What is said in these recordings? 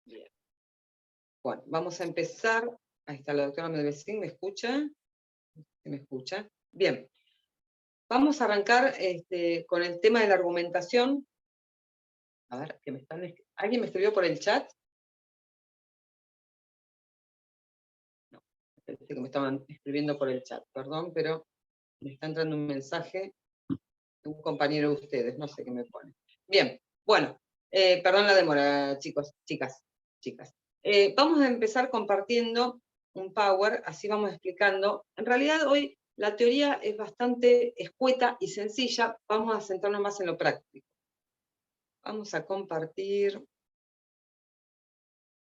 Bien. Bueno, vamos a empezar. Ahí está la doctora Medvecin, ¿me escucha? ¿Me escucha? Bien. Vamos a arrancar con el tema de la argumentación. A ver, ¿alguien me escribió por el chat? No, pensé que me estaban escribiendo por el chat, perdón, pero me está entrando un mensaje de un compañero de ustedes, no sé qué me pone. Bien, bueno, perdón la demora, chicos, chicas. Vamos a empezar compartiendo un Power, así vamos explicando. En realidad hoy la teoría es bastante escueta y sencilla, vamos a centrarnos más en lo práctico. Vamos a compartir,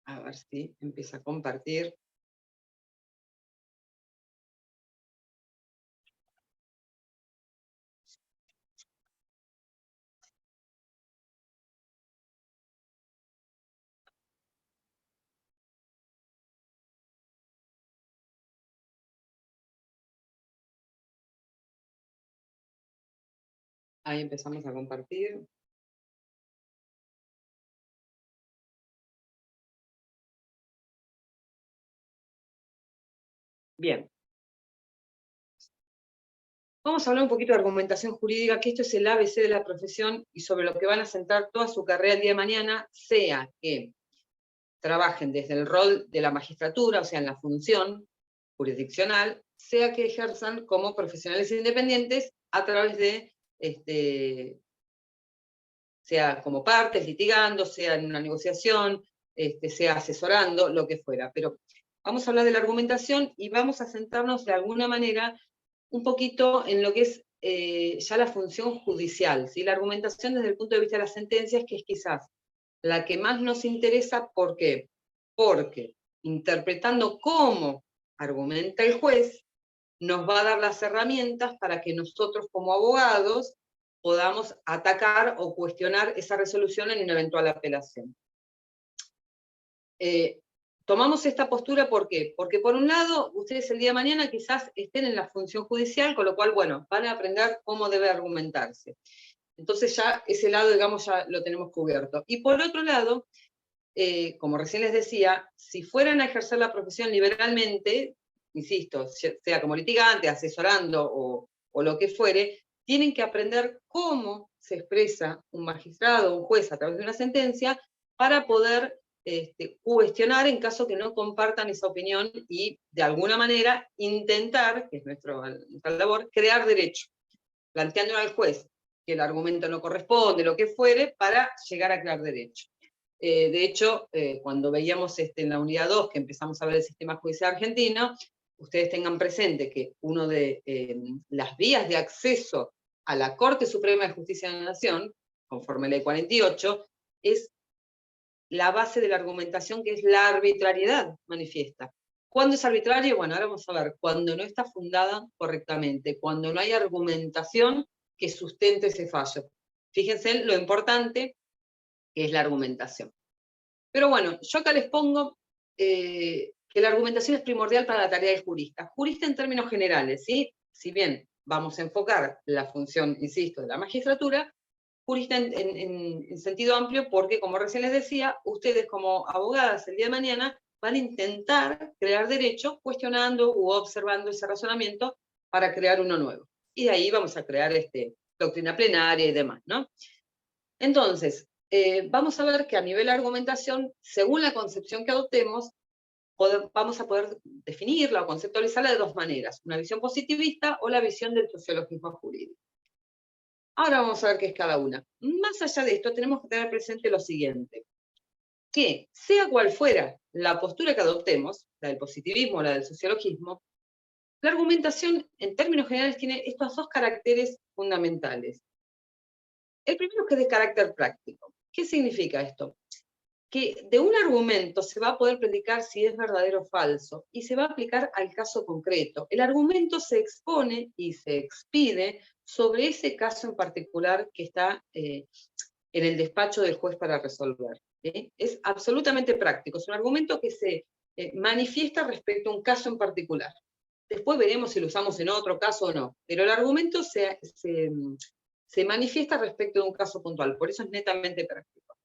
a ver si empieza a compartir. Ahí empezamos a compartir. Bien. Vamos a hablar un poquito de argumentación jurídica, que esto es el ABC de la profesión y sobre lo que van a centrar toda su carrera el día de mañana, sea que trabajen desde el rol de la magistratura, o sea, en la función jurisdiccional, sea que ejerzan como profesionales independientes a través de, sea como partes, litigando, sea en una negociación, sea asesorando, lo que fuera. Pero vamos a hablar de la argumentación y vamos a centrarnos de alguna manera un poquito en lo que es ya la función judicial, ¿sí? La argumentación desde el punto de vista de las sentencias, que es quizás la que más nos interesa. ¿Por qué? Porque interpretando cómo argumenta el juez, nos va a dar las herramientas para que nosotros como abogados podamos atacar o cuestionar esa resolución en una eventual apelación. Tomamos esta postura, ¿por qué? Porque por un lado, ustedes el día de mañana quizás estén en la función judicial, con lo cual, bueno, van a aprender cómo debe argumentarse. Entonces ya ese lado, digamos, ya lo tenemos cubierto. Y por otro lado, como recién les decía, si fueran a ejercer la profesión liberalmente, insisto, sea como litigante, asesorando o lo que fuere, tienen que aprender cómo se expresa un magistrado o un juez a través de una sentencia para poder cuestionar en caso que no compartan esa opinión y de alguna manera intentar, que es nuestra labor, crear derecho, planteando al juez que el argumento no corresponde, lo que fuere, para llegar a crear derecho. De hecho, cuando veíamos en la unidad 2, que empezamos a ver el sistema judicial argentino, ustedes tengan presente que una de las vías de acceso a la Corte Suprema de Justicia de la Nación, conforme a la ley 48, es la base de la argumentación, que es la arbitrariedad manifiesta. ¿Cuándo es arbitrario? Bueno, ahora vamos a ver. Cuando no está fundada correctamente, cuando no hay argumentación que sustente ese fallo. Fíjense en lo importante que es la argumentación. Pero bueno, yo acá les pongo que la argumentación es primordial para la tarea del jurista. Jurista en términos generales, ¿sí? Si bien vamos a enfocar la función, insisto, de la magistratura, jurista en sentido amplio, porque, como recién les decía, ustedes como abogadas el día de mañana van a intentar crear derecho cuestionando u observando ese razonamiento para crear uno nuevo. Y de ahí vamos a crear doctrina plenaria y demás, ¿no? Entonces, vamos a ver que a nivel de argumentación, según la concepción que adoptemos, vamos a poder definirla o conceptualizarla de dos maneras, una visión positivista o la visión del sociologismo jurídico. Ahora vamos a ver qué es cada una. Más allá de esto, tenemos que tener presente lo siguiente, que sea cual fuera la postura que adoptemos, la del positivismo o la del sociologismo, la argumentación en términos generales tiene estos dos caracteres fundamentales. El primero es que es de carácter práctico. ¿Qué significa esto? Que de un argumento se va a poder predicar si es verdadero o falso, y se va a aplicar al caso concreto. El argumento se expone y se expide sobre ese caso en particular que está en el despacho del juez para resolver. Es absolutamente práctico, es un argumento que se manifiesta respecto a un caso en particular. Después veremos si lo usamos en otro caso o no, pero el argumento se manifiesta respecto de un caso puntual, por eso es netamente práctico.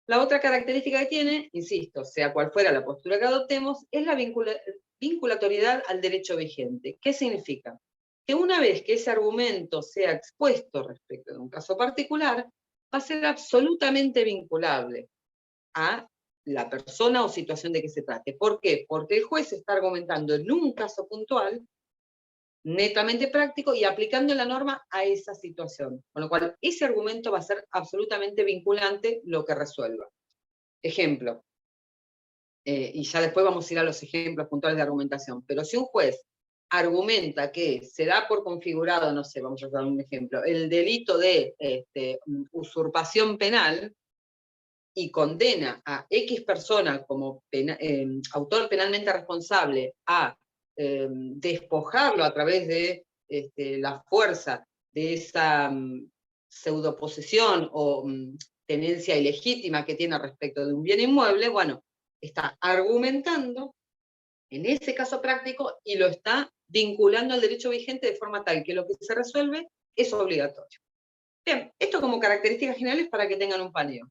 La otra característica que tiene, insisto, sea cual fuera la postura que adoptemos, es la vinculatoriedad al derecho vigente. ¿Qué significa? Que una vez que ese argumento sea expuesto respecto de un caso particular, va a ser absolutamente vinculable a la persona o situación de que se trate. ¿Por qué? Porque el juez está argumentando en un caso puntual, netamente práctico, y aplicando la norma a esa situación. Con lo cual, ese argumento va a ser absolutamente vinculante lo que resuelva. Ejemplo, y ya después vamos a ir a los ejemplos puntuales de argumentación, pero si un juez argumenta que se da por configurado, no sé, vamos a dar un ejemplo, el delito de usurpación penal, y condena a X persona como autor penalmente responsable a despojarlo a través de la fuerza de esa pseudoposesión o tenencia ilegítima que tiene respecto de un bien inmueble, bueno, está argumentando en ese caso práctico y lo está vinculando al derecho vigente de forma tal que lo que se resuelve es obligatorio. Bien, esto como características generales para que tengan un paneo.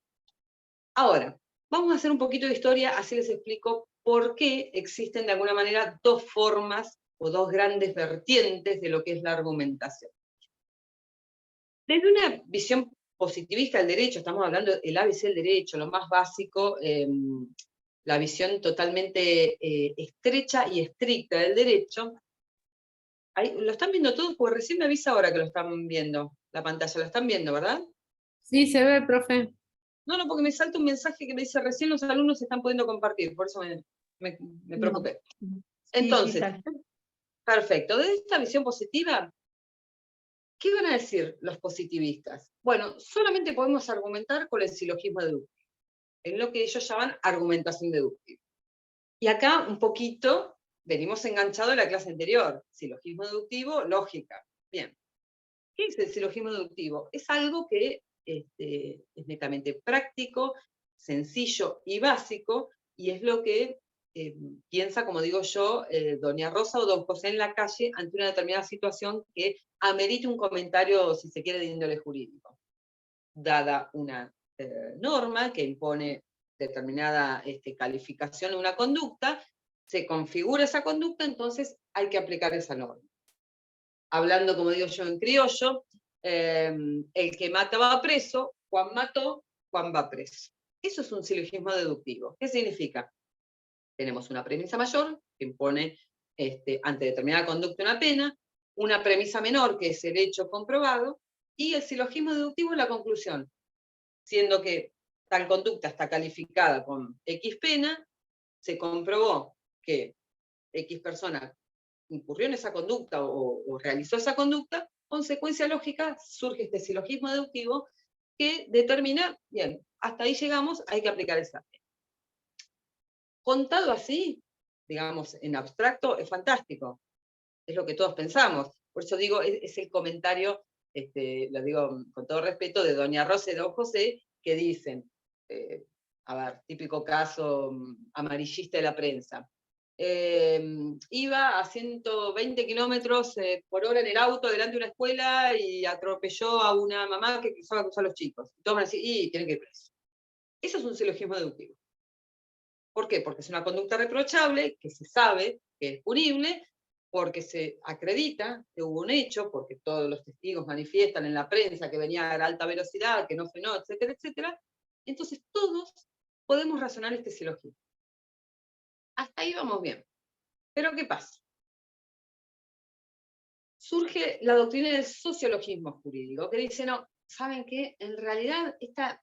Ahora, vamos a hacer un poquito de historia, así les explico por qué existen de alguna manera dos formas o dos grandes vertientes de lo que es la argumentación. Desde una visión positivista del derecho, estamos hablando del ABC del derecho, lo más básico, la visión totalmente estrecha y estricta del derecho. Ahí, lo están viendo todos, porque recién me avisa ahora que lo están viendo, la pantalla, lo están viendo, ¿verdad? Sí, se ve, profe. No, porque me salta un mensaje que me dice, recién los alumnos se están pudiendo compartir, por eso me preocupé. No. Entonces, Sí, perfecto, desde esta visión positiva, ¿qué van a decir los positivistas? Bueno, solamente podemos argumentar con el silogismo deductivo, en lo que ellos llaman argumentación deductiva. Y acá un poquito venimos enganchados de la clase anterior, silogismo deductivo, lógica. Bien, ¿qué es el silogismo deductivo? Es algo que es netamente práctico, sencillo y básico, y es lo que piensa, como digo yo, doña Rosa o don José en la calle ante una determinada situación que amerite un comentario, si se quiere, de índole jurídico. Dada una norma que impone determinada calificación de una conducta, se configura esa conducta, entonces hay que aplicar esa norma. Hablando, como digo yo en criollo, el que mata va preso, Juan mató, Juan va preso. Eso es un silogismo deductivo. ¿Qué significa? Tenemos una premisa mayor, que impone ante determinada conducta una pena, una premisa menor, que es el hecho comprobado, y el silogismo deductivo es la conclusión, siendo que tal conducta está calificada con X pena, se comprobó que X persona incurrió en esa conducta o realizó esa conducta, consecuencia lógica, surge este silogismo deductivo que determina, bien, hasta ahí llegamos, hay que aplicar esa pena. Contado así, digamos, en abstracto, es fantástico. Es lo que todos pensamos. Por eso digo, es el comentario, lo digo con todo respeto, de doña Rosa y don José, que dicen, a ver, típico caso amarillista de la prensa. Iba a 120 kilómetros por hora en el auto delante de una escuela y atropelló a una mamá que cruzaba a cruzar a los chicos. Y todos van a decir, y tienen que ir preso. Eso es un silogismo deductivo. ¿Por qué? Porque es una conducta reprochable, que se sabe que es punible, porque se acredita que hubo un hecho, porque todos los testigos manifiestan en la prensa que venía a alta velocidad, que no frenó, etcétera, etcétera. Entonces todos podemos razonar este silogismo. Hasta ahí vamos bien. Pero ¿qué pasa? Surge la doctrina del sociologismo jurídico, que dice, no, ¿saben qué? En realidad esta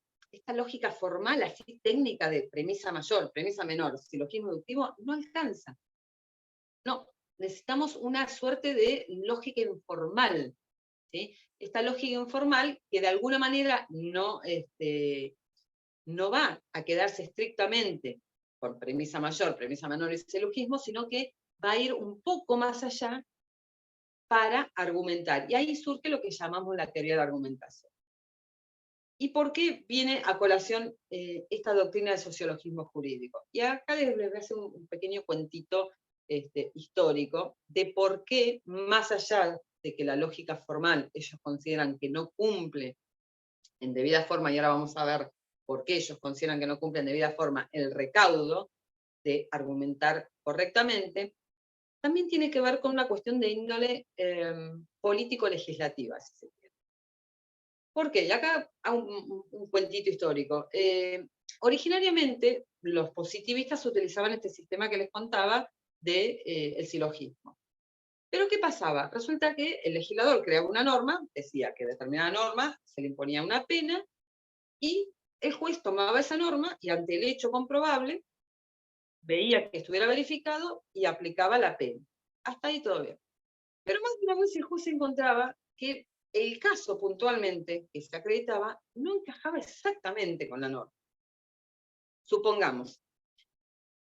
lógica formal, así técnica de premisa mayor, premisa menor, silogismo deductivo, no alcanza. No, necesitamos una suerte de lógica informal, ¿sí? Esta lógica informal que de alguna manera no va a quedarse estrictamente por premisa mayor, premisa menor y silogismo, sino que va a ir un poco más allá para argumentar. Y ahí surge lo que llamamos la teoría de argumentación. ¿Y por qué viene a colación esta doctrina del sociologismo jurídico? Y acá les voy a hacer un pequeño cuentito histórico de por qué, más allá de que la lógica formal ellos consideran que no cumple en debida forma, y ahora vamos a ver por qué ellos consideran que no cumple en debida forma el recaudo de argumentar correctamente, también tiene que ver con una cuestión de índole político-legislativa, si se quiere. ¿Por qué? Y acá un cuentito histórico. Originariamente, los positivistas utilizaban este sistema que les contaba del silogismo. Pero ¿qué pasaba? Resulta que el legislador creaba una norma, decía que determinada norma se le imponía una pena, y el juez tomaba esa norma y ante el hecho comprobable veía que estuviera verificado y aplicaba la pena. Hasta ahí todo bien. Pero más de una vez el juez encontraba que el caso puntualmente que se acreditaba no encajaba exactamente con la norma. Supongamos,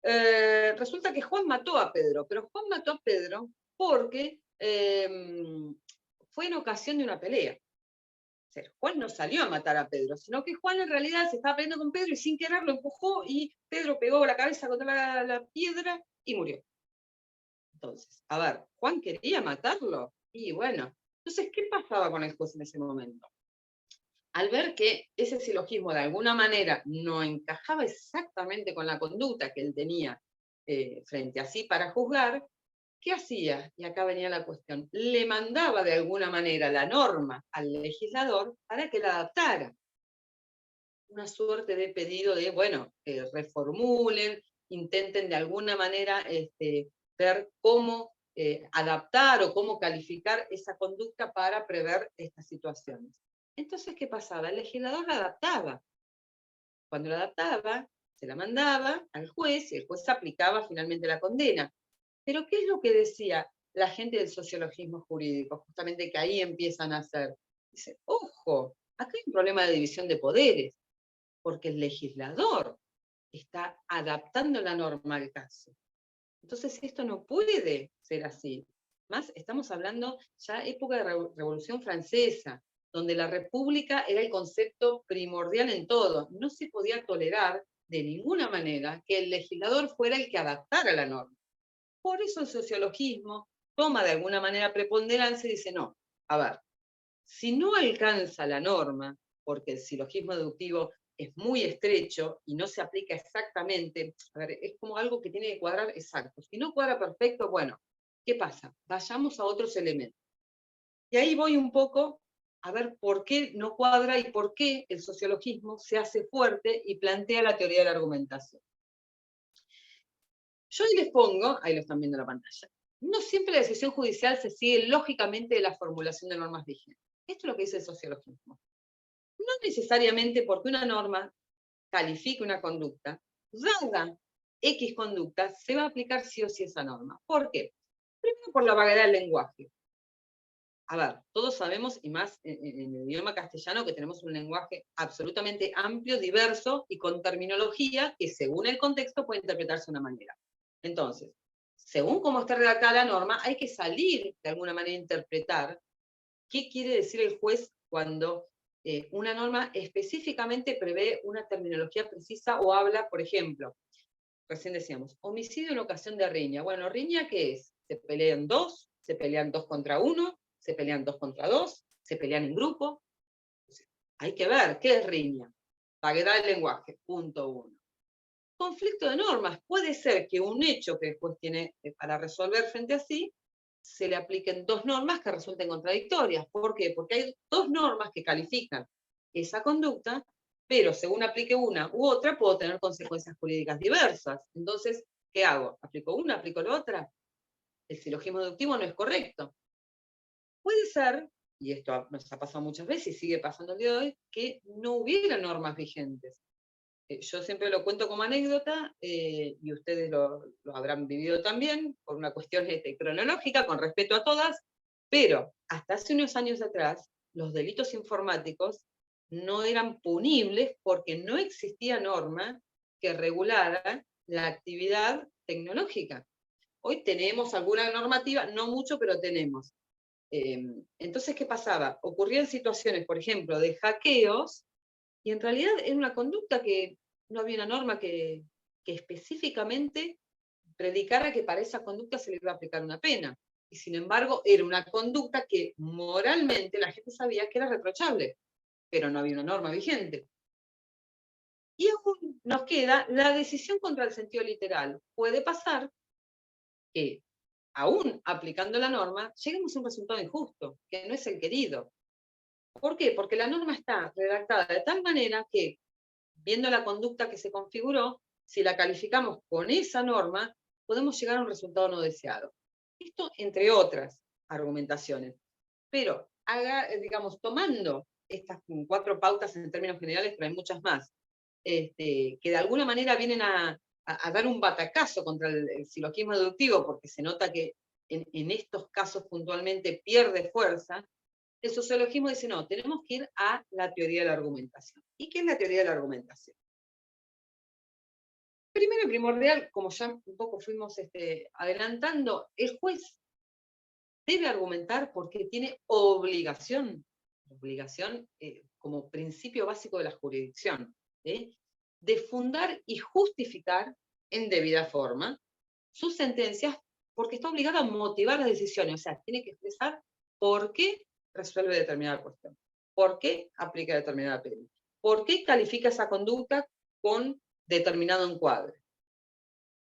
resulta que Juan mató a Pedro, pero Juan mató a Pedro porque fue en ocasión de una pelea. O sea, Juan no salió a matar a Pedro, sino que Juan en realidad se estaba peleando con Pedro y sin querer lo empujó y Pedro pegó la cabeza contra la piedra y murió. Entonces, a ver, ¿Juan quería matarlo? Y bueno, entonces, ¿qué pasaba con el juez en ese momento? Al ver que ese silogismo de alguna manera no encajaba exactamente con la conducta que él tenía frente a sí para juzgar, ¿qué hacía? Y acá venía la cuestión. Le mandaba de alguna manera la norma al legislador para que la adaptara. Una suerte de pedido de, bueno, reformulen, intenten de alguna manera ver cómo adaptar o cómo calificar esa conducta para prever estas situaciones. Entonces, ¿qué pasaba? El legislador la adaptaba. Cuando la adaptaba, se la mandaba al juez y el juez aplicaba finalmente la condena. Pero ¿qué es lo que decía la gente del sociologismo jurídico? Justamente que ahí empiezan a hacer. Dice, ojo, acá hay un problema de división de poderes, porque el legislador está adaptando la norma al caso. Entonces esto no puede ser así. Más estamos hablando ya época de Revolución Francesa, donde la república era el concepto primordial en todo. No se podía tolerar de ninguna manera que el legislador fuera el que adaptara la norma. Por eso el sociologismo toma de alguna manera preponderancia y dice, no, a ver, si no alcanza la norma, porque el silogismo deductivo es muy estrecho y no se aplica exactamente, a ver, es como algo que tiene que cuadrar exacto. Si no cuadra perfecto, bueno, ¿qué pasa? Vayamos a otros elementos. Y ahí voy un poco a ver por qué no cuadra y por qué el sociologismo se hace fuerte y plantea la teoría de la argumentación. Yo ahí les pongo, ahí lo están viendo en la pantalla, no siempre la decisión judicial se sigue lógicamente de la formulación de normas vigentes. Esto es lo que dice el sociologismo. No necesariamente porque una norma califique una conducta, dada X conducta, se va a aplicar sí o sí esa norma. ¿Por qué? Primero por la vaguedad del lenguaje. A ver, todos sabemos, y más en el idioma castellano, que tenemos un lenguaje absolutamente amplio, diverso y con terminología que según el contexto puede interpretarse de una manera. Entonces, según cómo está redactada la norma, hay que salir de alguna manera a interpretar qué quiere decir el juez cuando una norma específicamente prevé una terminología precisa o habla, por ejemplo, recién decíamos, homicidio en ocasión de riña. Bueno, ¿riña qué es? Se pelean dos contra uno, se pelean 2 contra 2, se pelean en grupo. Hay que ver, ¿qué es riña? Vaguedad del lenguaje, punto 1. Conflicto de normas. Puede ser que un hecho que el juez tiene para resolver frente a sí, se le apliquen 2 normas que resulten contradictorias. ¿Por qué? Porque hay 2 normas que califican esa conducta, pero según aplique una u otra, puedo tener consecuencias jurídicas diversas. Entonces, ¿qué hago? ¿Aplico una, aplico la otra? El silogismo deductivo no es correcto. Puede ser, y esto nos ha pasado muchas veces y sigue pasando el día de hoy, que no hubiera normas vigentes. Yo siempre lo cuento como anécdota, y ustedes lo habrán vivido también, por una cuestión cronológica, con respeto a todas, pero hasta hace unos años atrás, los delitos informáticos no eran punibles porque no existía norma que regulara la actividad tecnológica. Hoy tenemos alguna normativa, no mucho, pero tenemos. Entonces, ¿qué pasaba? Ocurrían situaciones, por ejemplo, de hackeos, y en realidad era una conducta que no había una norma que específicamente predicara que para esa conducta se le iba a aplicar una pena. y sin embargo era una conducta que moralmente la gente sabía que era reprochable, pero no había una norma vigente. Y aún nos queda la decisión contra el sentido literal. Puede pasar que, aún aplicando la norma, lleguemos a un resultado injusto, que no es el querido. ¿Por qué? Porque la norma está redactada de tal manera que, viendo la conducta que se configuró, si la calificamos con esa norma, podemos llegar a un resultado no deseado. Esto entre otras argumentaciones. Pero, digamos, tomando estas 4 pautas en términos generales, pero hay muchas más, que de alguna manera vienen a dar un batacazo contra el silogismo deductivo, porque se nota que en estos casos puntualmente pierde fuerza, el sociologismo dice, no, tenemos que ir a la teoría de la argumentación. ¿Y qué es la teoría de la argumentación? Primero y primordial, como ya un poco fuimos adelantando, el juez debe argumentar porque tiene obligación como principio básico de la jurisdicción, de fundar y justificar en debida forma sus sentencias, porque está obligado a motivar las decisiones, o sea, tiene que expresar por qué resuelve determinada cuestión, por qué aplica determinada pena, por qué califica esa conducta con determinado encuadre.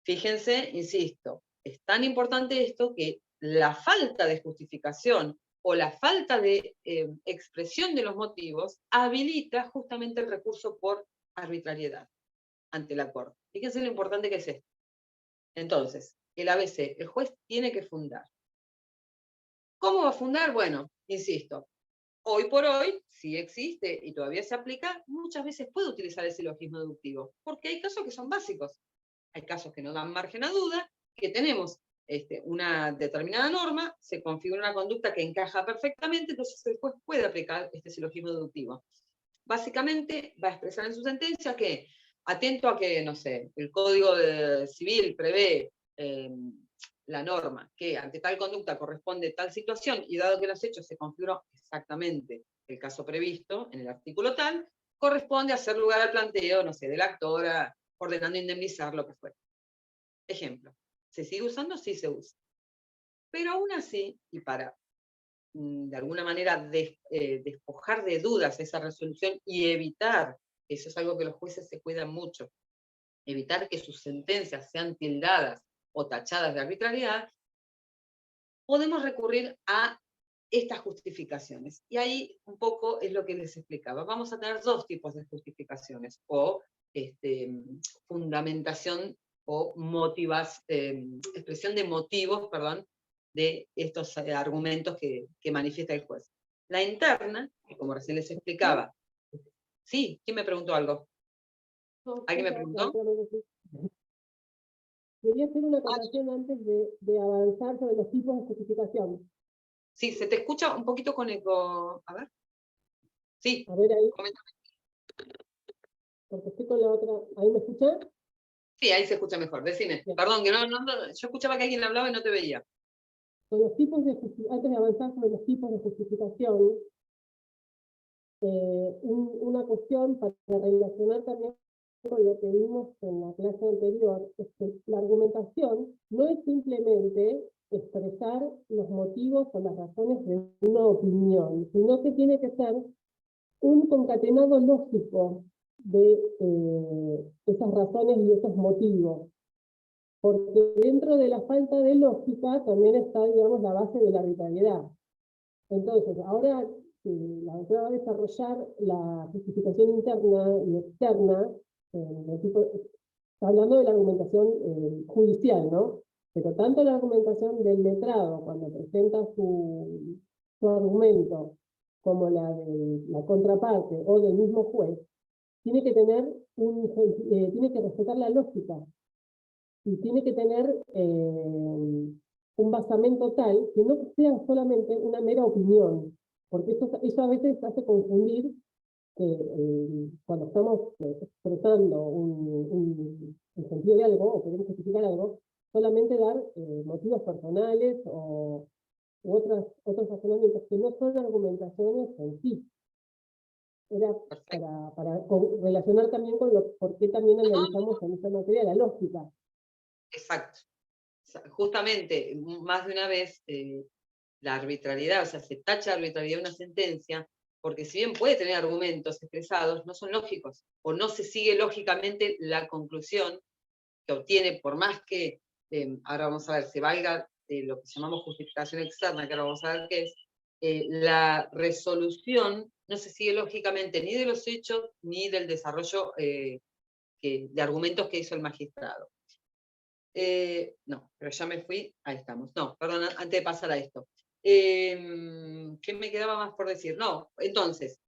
Fíjense, insisto, es tan importante esto que la falta de justificación o la falta de expresión de los motivos habilita justamente el recurso por arbitrariedad ante la Corte. Fíjense lo importante que es esto. Entonces, el ABC, el juez tiene que fundar. ¿Cómo va a fundar? Bueno, insisto, hoy por hoy, si existe y todavía se aplica, muchas veces puede utilizar el silogismo deductivo, porque hay casos que son básicos. Hay casos que no dan margen a duda, que tenemos una determinada norma, se configura una conducta que encaja perfectamente, entonces el juez puede aplicar este silogismo deductivo. Básicamente va a expresar en su sentencia que, atento a que, no sé, el Código Civil prevé la norma, que ante tal conducta corresponde tal situación, y dado que los hechos se configuró exactamente el caso previsto en el artículo tal, corresponde hacer lugar al planteo, no sé, de la actora, ordenando indemnizar lo que fuera. Ejemplo, ¿se sigue usando? Sí se usa. Pero aún así, y para de alguna manera despojar de dudas esa resolución y evitar, eso es algo que los jueces se cuidan mucho, evitar que sus sentencias sean tildadas o tachadas de arbitrariedad, podemos recurrir a estas justificaciones. Y ahí un poco es lo que les explicaba. Vamos a tener 2 tipos de justificaciones, o fundamentación o expresión de motivos, perdón, de estos argumentos que manifiesta el juez. La interna, que como recién les explicaba. Sí, ¿quién me preguntó algo? ¿Alguien me preguntó? Quería hacer una aclaración antes de avanzar sobre los tipos de justificación. Sí, se te escucha un poquito con eco. A ver. Sí, a ver ahí, coméntame. porque estoy con la otra. ¿Ahí me escuchan? Sí, ahí se escucha mejor. Decime. Bien. Perdón, que yo escuchaba que alguien hablaba y no te veía. Con los tipos de antes de avanzar sobre los tipos de justificación, una cuestión para relacionar también con lo que vimos en la clase anterior, es que la argumentación no es simplemente expresar los motivos o las razones de una opinión, sino que tiene que ser un concatenado lógico de esas razones y esos motivos. Porque dentro de la falta de lógica también está, digamos, la base de la arbitrariedad. Entonces, ahora la doctora va a desarrollar la justificación interna y externa, está hablando de la argumentación judicial, ¿no? Pero tanto la argumentación del letrado cuando presenta su argumento, como la de la contraparte o del mismo juez, tiene que tener tiene que respetar la lógica y tiene que tener un basamento tal que no sea solamente una mera opinión, porque eso a veces hace confundir que cuando estamos expresando un sentido de algo o queremos justificar algo, solamente dar motivos personales u otros razonamientos que no son argumentaciones en sí. Era para relacionar también con por qué también analizamos en esta materia la lógica. Exacto. justamente, más de una vez, la arbitrariedad, o sea, se tacha de arbitrariedad una sentencia, porque si bien puede tener argumentos expresados, no son lógicos, o no se sigue lógicamente la conclusión que obtiene, por más que, ahora vamos a ver, se valga de lo que llamamos justificación externa, que ahora vamos a ver qué es, la resolución no se sigue lógicamente ni de los hechos, ni del desarrollo de argumentos que hizo el magistrado. No, pero ya me fui, ahí estamos. No, perdón, antes de pasar a esto. ¿Qué me quedaba más por decir? No, entonces,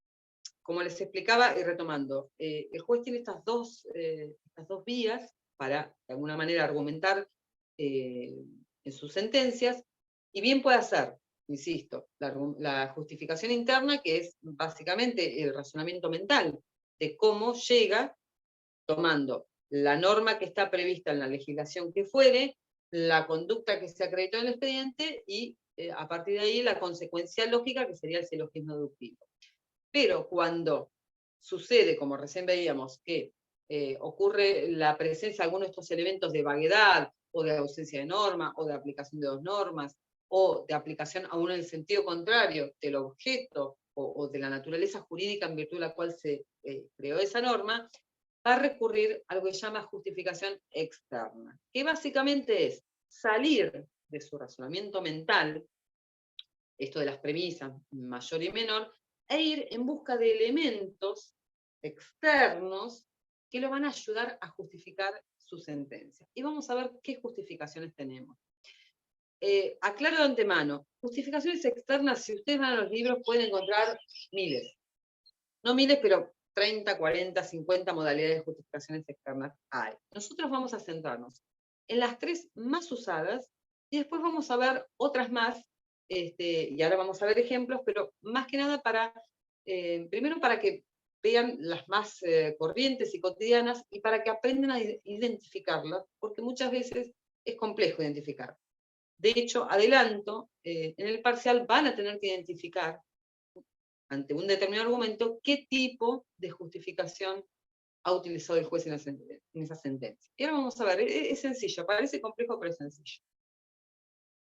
como les explicaba y retomando, el juez tiene estas dos vías para, de alguna manera, argumentar en sus sentencias, y bien puede hacer, insisto, la justificación interna, que es básicamente el razonamiento mental de cómo llega tomando la norma que está prevista en la legislación que fuere, la conducta que se acreditó en el expediente y a partir de ahí la consecuencia lógica que sería el silogismo deductivo. Pero cuando sucede, como recién veíamos, que ocurre la presencia de algunos de estos elementos de vaguedad o de ausencia de norma o de aplicación de dos normas o de aplicación aún en el sentido contrario del objeto o de la naturaleza jurídica en virtud de la cual se creó esa norma, va a recurrir a lo que se llama justificación externa, que básicamente es salir de su razonamiento mental, esto de las premisas mayor y menor, e ir en busca de elementos externos que lo van a ayudar a justificar su sentencia. Y vamos a ver qué justificaciones tenemos. Aclaro de antemano, justificaciones externas, si ustedes van a los libros pueden encontrar miles. No miles, pero 30, 40, 50 modalidades de justificaciones externas hay. Nosotros vamos a centrarnos en las 3 más usadas y después vamos a ver otras más, y ahora vamos a ver ejemplos, pero más que nada primero para que vean las más corrientes y cotidianas y para que aprendan a identificarlas, porque muchas veces es complejo identificar. De hecho, adelanto, en el parcial van a tener que identificar ante un determinado argumento, qué tipo de justificación ha utilizado el juez en esa sentencia. Y ahora vamos a ver, es sencillo, parece complejo, pero es sencillo.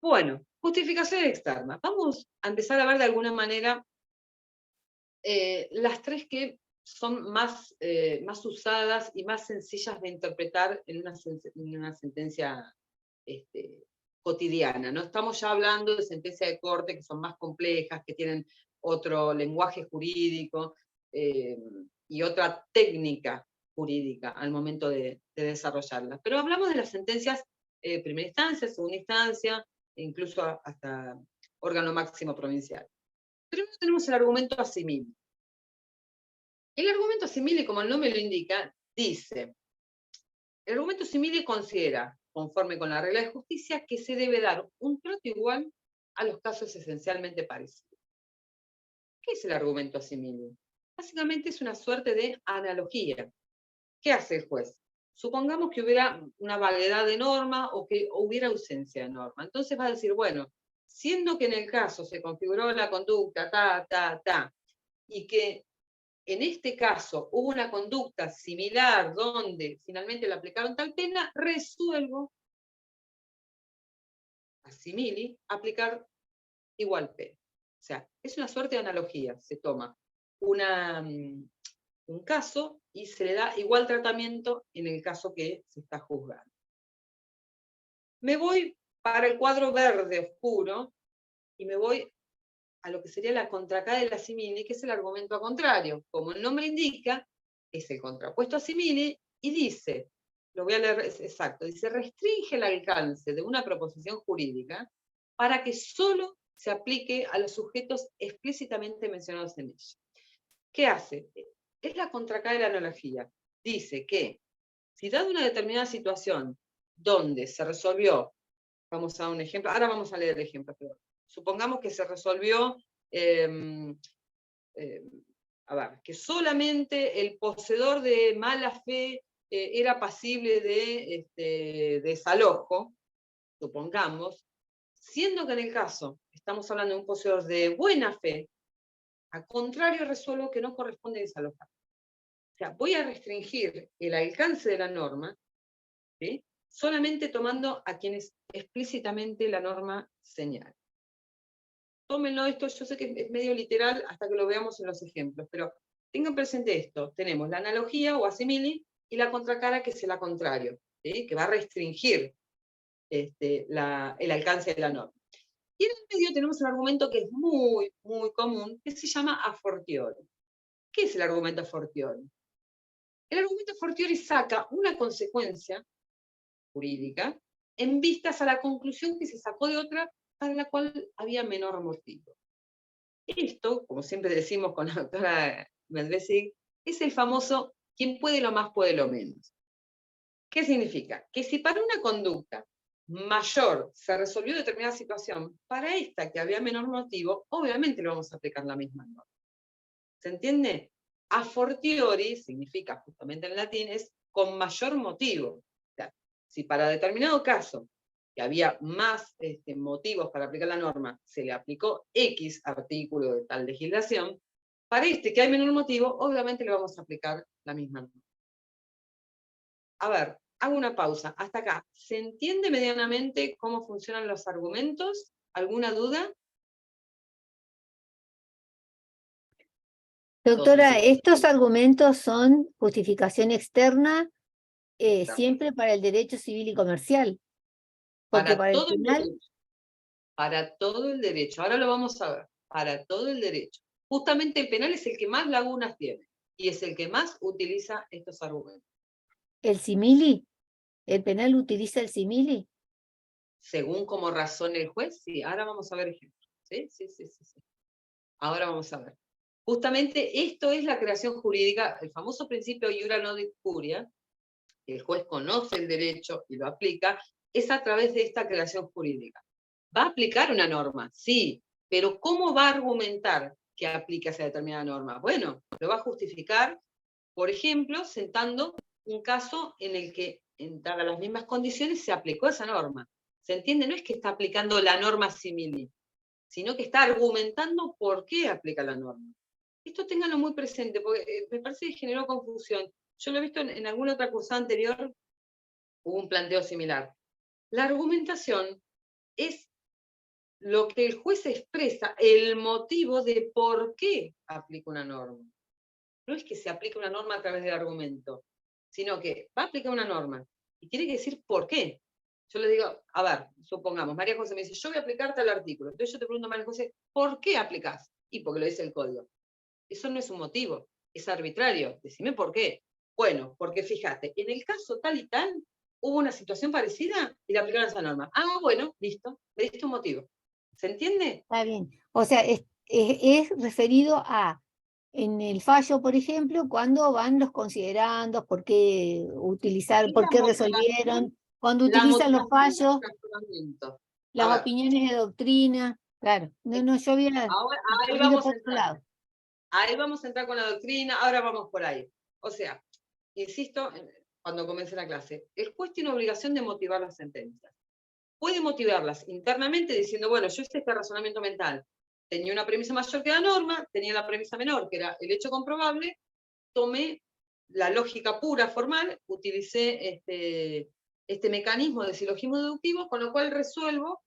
Bueno, justificación externa. Vamos a empezar a ver de alguna manera las 3 que son más usadas y más sencillas de interpretar en una sentencia cotidiana. No estamos ya hablando de sentencias de corte que son más complejas, que tienen otro lenguaje jurídico y otra técnica jurídica al momento de desarrollarlas. Pero hablamos de las sentencias primera instancia, segunda instancia, e incluso hasta órgano máximo provincial. Primero tenemos el argumento asimile. El argumento asimile, como el nombre lo indica, dice, el argumento asimile considera, conforme con la regla de justicia, que se debe dar un trato igual a los casos esencialmente parecidos. ¿Qué es el argumento asimile? Básicamente es una suerte de analogía. ¿Qué hace el juez? Supongamos que hubiera una vaguedad de norma o que hubiera ausencia de norma. Entonces va a decir, bueno, siendo que en el caso se configuró la conducta, y que en este caso hubo una conducta similar donde finalmente le aplicaron tal pena, resuelvo, asimili, aplicar igual pena. O sea, es una suerte de analogía. Se toma un caso y se le da igual tratamiento en el caso que se está juzgando. Me voy para el cuadro verde oscuro y me voy a lo que sería la contracara del asimile, que es el argumento contrario. Como el nombre indica, es el contrapuesto asimile y dice, lo voy a leer exacto, dice, restringe el alcance de una proposición jurídica para que solo se aplique a los sujetos explícitamente mencionados en ella. ¿Qué hace? Es la contracara de la analogía. Dice que si dada una determinada situación donde se resolvió, vamos a dar un ejemplo, ahora vamos a leer el ejemplo, pero supongamos que se resolvió, a ver, que solamente el poseedor de mala fe era pasible de desalojo, supongamos, siendo que en el caso estamos hablando de un poseedor de buena fe, al contrario resuelvo que no corresponde desalojar. O sea, voy a restringir el alcance de la norma, ¿sí? solamente tomando a quienes explícitamente la norma señala. Tómenlo esto, yo sé que es medio literal hasta que lo veamos en los ejemplos, pero tengan presente esto, tenemos la analogía o asimili y la contracara, que es el contrario, ¿sí? Que va a restringir el alcance de la norma. Y en el medio tenemos un argumento que es muy, muy común, que se llama a fortiori. ¿Qué es el argumento a fortiori? El argumento a fortiori saca una consecuencia jurídica en vistas a la conclusión que se sacó de otra para la cual había menor motivo. Esto, como siempre decimos con la doctora Medvesig, es el famoso quien puede lo más puede lo menos. ¿Qué significa? Que si para una conducta mayor se resolvió determinada situación, para esta que había menor motivo, obviamente le vamos a aplicar la misma norma. ¿Se entiende? A fortiori significa, justamente en latín, es con mayor motivo. O sea, si para determinado caso, que había más motivos para aplicar la norma, se le aplicó X artículo de tal legislación, para este que hay menor motivo, obviamente le vamos a aplicar la misma norma. A ver, hago una pausa. Hasta acá. ¿Se entiende medianamente cómo funcionan los argumentos? ¿Alguna duda? Doctora, ¿estos argumentos son justificación externa siempre para el derecho civil y comercial? Porque Para para el todo el penal, derecho. Para todo el derecho. Ahora lo vamos a ver. Para todo el derecho. Justamente el penal es el que más lagunas tiene y es el que más utiliza estos argumentos. ¿el simili? ¿El penal utiliza el simili? Según como razone el juez, sí. Ahora vamos a ver ejemplos. ¿Sí? Sí. Ahora vamos a ver. Justamente esto es la creación jurídica, el famoso principio iura non curia, que el juez conoce el derecho y lo aplica, es a través de esta creación jurídica. ¿Va a aplicar una norma? Sí, pero ¿cómo va a argumentar que aplica esa determinada norma? Bueno, lo va a justificar, por ejemplo, sentando un caso en el que, dadas las mismas condiciones, se aplicó esa norma. ¿Se entiende? No es que está aplicando la norma simili, sino que está argumentando por qué aplica la norma. Esto ténganlo muy presente, porque me parece que generó confusión. Yo lo he visto en alguna otra cursada anterior, hubo un planteo similar. La argumentación es lo que el juez expresa, el motivo de por qué aplica una norma. No es que se aplique una norma a través del argumento, sino que va a aplicar una norma y tiene que decir por qué. Yo le digo, a ver, supongamos, María José me dice, yo voy a aplicar tal artículo. Entonces yo te pregunto, María José, ¿por qué aplicás? Y porque lo dice el código. Eso no es un motivo, es arbitrario. Decime por qué. Bueno, porque fíjate, en el caso tal y tal, hubo una situación parecida y le aplicaron esa norma. Ah, bueno, listo, me diste un motivo. ¿Se entiende? Está bien. O sea, es referido a, en el fallo, por ejemplo, cuando van los considerandos, por qué utilizar, por qué resolvieron, cuando La utilizan los motivación fallos, del razonamiento. A las ver, opiniones de doctrina. Claro, no, yo había ahora, ahí ido vamos a por otro entrar. lado. Ahí vamos a entrar con la doctrina, ahora vamos por ahí. O sea, insisto, cuando comience la clase, el juez tiene obligación de motivar las sentencias. Puede motivarlas internamente diciendo, bueno, yo hice este razonamiento mental. Tenía una premisa mayor que la norma, tenía la premisa menor, que era el hecho comprobable, tomé la lógica pura, formal, utilicé este mecanismo de silogismo deductivo, con lo cual resuelvo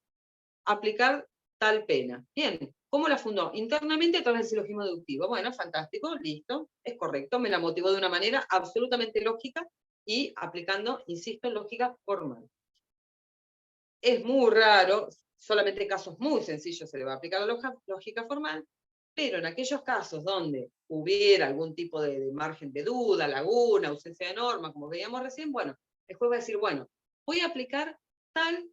aplicar tal pena. Bien, ¿cómo la fundó? Internamente a través del silogismo deductivo. Bueno, fantástico, listo, es correcto, me la motivó de una manera absolutamente lógica y aplicando, insisto, lógica formal. Es muy raro, solamente en casos muy sencillos se le va a aplicar la lógica formal, pero en aquellos casos donde hubiera algún tipo de margen de duda, laguna, ausencia de norma, como veíamos recién, bueno, el juez va a decir, bueno, voy a aplicar tal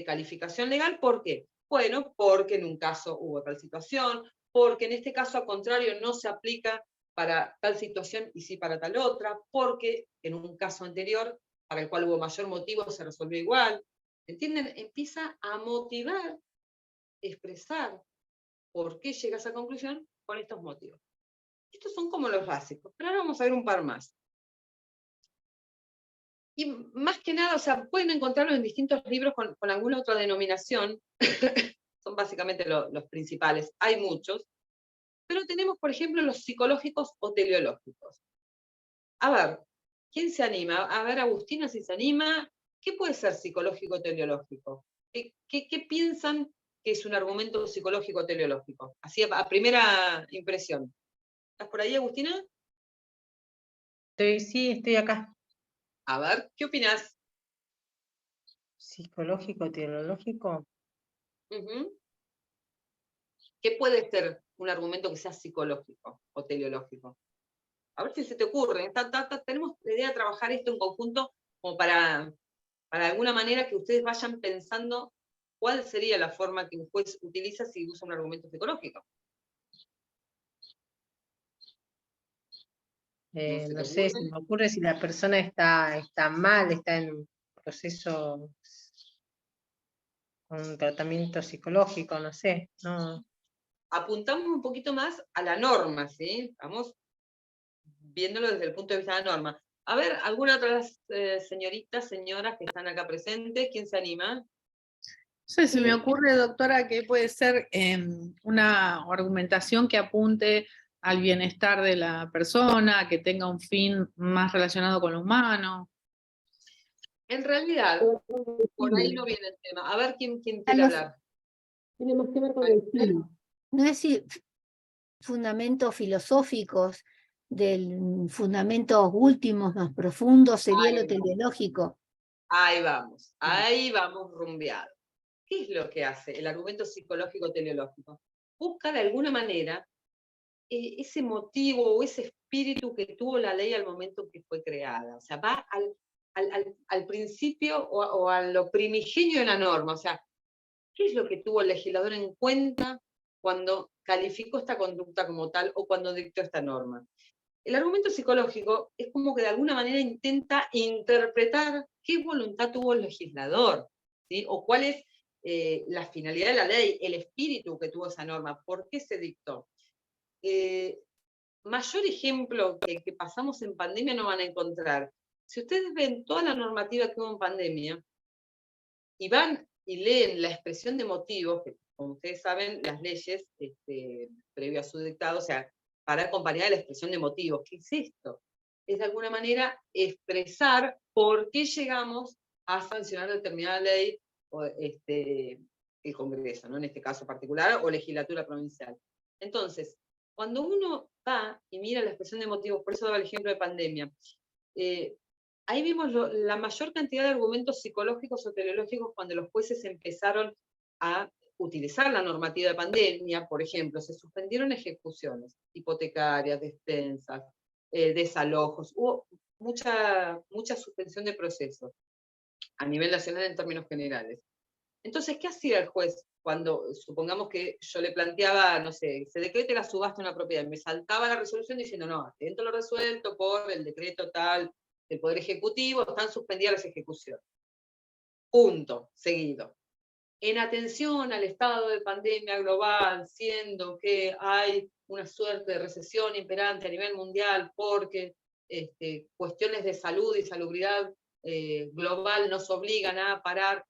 calificación legal, ¿por qué? Bueno, porque en un caso hubo tal situación, porque en este caso, al contrario, no se aplica para tal situación y sí para tal otra, porque en un caso anterior, para el cual hubo mayor motivo, se resolvió igual. ¿Entienden? Empieza a motivar, expresar por qué llega a esa conclusión con estos motivos. Estos son como los básicos, pero ahora vamos a ver un par más. Y más que nada, o sea, pueden encontrarlos en distintos libros con alguna otra denominación, son básicamente los principales, hay muchos, pero tenemos, por ejemplo, los psicológicos o teleológicos. A ver, ¿quién se anima? A ver, Agustina, si se anima, ¿qué puede ser psicológico teleológico? ¿Qué piensan que es un argumento psicológico teleológico? Así a primera impresión. ¿Estás por ahí, Agustina? Sí, estoy acá. A ver, ¿qué opinás? Psicológico, teleológico. ¿Qué puede ser un argumento que sea psicológico o teleológico? A ver si se te ocurre. Tenemos la idea de trabajar esto en conjunto como para de alguna manera que ustedes vayan pensando cuál sería la forma que un juez utiliza si usa un argumento psicológico. No sé, se me ocurre si la persona está mal, está en un proceso con un tratamiento psicológico, no sé. No. Apuntamos un poquito más a la norma, ¿sí? Estamos viéndolo desde el punto de vista de la norma. A ver, ¿alguna otra de las señoritas, señoras que están acá presentes? ¿Quién se anima? No sé, se me ocurre, doctora, que puede ser una argumentación que apunte al bienestar de la persona, que tenga un fin más relacionado con lo humano. En realidad, por ahí no viene el tema. A ver quién quiere hablar. Tiene más que ver con el fin. No es decir, fundamentos filosóficos, del fundamentos últimos, más profundos, sería lo teleológico. Ahí vamos rumbeado. ¿Qué es lo que hace el argumento psicológico teleológico? Busca de alguna manera ese motivo o ese espíritu que tuvo la ley al momento que fue creada. O sea, va al principio o a lo primigenio de la norma. O sea, ¿qué es lo que tuvo el legislador en cuenta cuando calificó esta conducta como tal o cuando dictó esta norma? El argumento psicológico es como que de alguna manera intenta interpretar qué voluntad tuvo el legislador, ¿sí? O cuál es la finalidad de la ley, el espíritu que tuvo esa norma, por qué se dictó. Mayor ejemplo que pasamos en pandemia no van a encontrar. Si ustedes ven toda la normativa que hubo en pandemia y van y leen la expresión de motivos, que como ustedes saben, las leyes, previo a su dictado, o sea, para acompañar la expresión de motivos. ¿Qué es esto? Es de alguna manera expresar por qué llegamos a sancionar determinada ley o el Congreso, ¿no? En este caso particular, o legislatura provincial. Entonces, cuando uno va y mira la expresión de motivos, por eso daba el ejemplo de pandemia, ahí vimos la mayor cantidad de argumentos psicológicos o teleológicos cuando los jueces empezaron a utilizar la normativa de pandemia. Por ejemplo, se suspendieron ejecuciones hipotecarias, despensas, desalojos, hubo mucha suspensión de procesos a nivel nacional en términos generales. Entonces, ¿qué hacía el juez cuando, supongamos que yo le planteaba, no sé, se decrete la subasta de una propiedad, me saltaba la resolución diciendo, no, atento lo resuelto por el decreto tal del Poder Ejecutivo, están suspendidas las ejecuciones. Punto, seguido. En atención al estado de pandemia global, siendo que hay una suerte de recesión imperante a nivel mundial porque cuestiones de salud y salubridad global nos obligan a parar,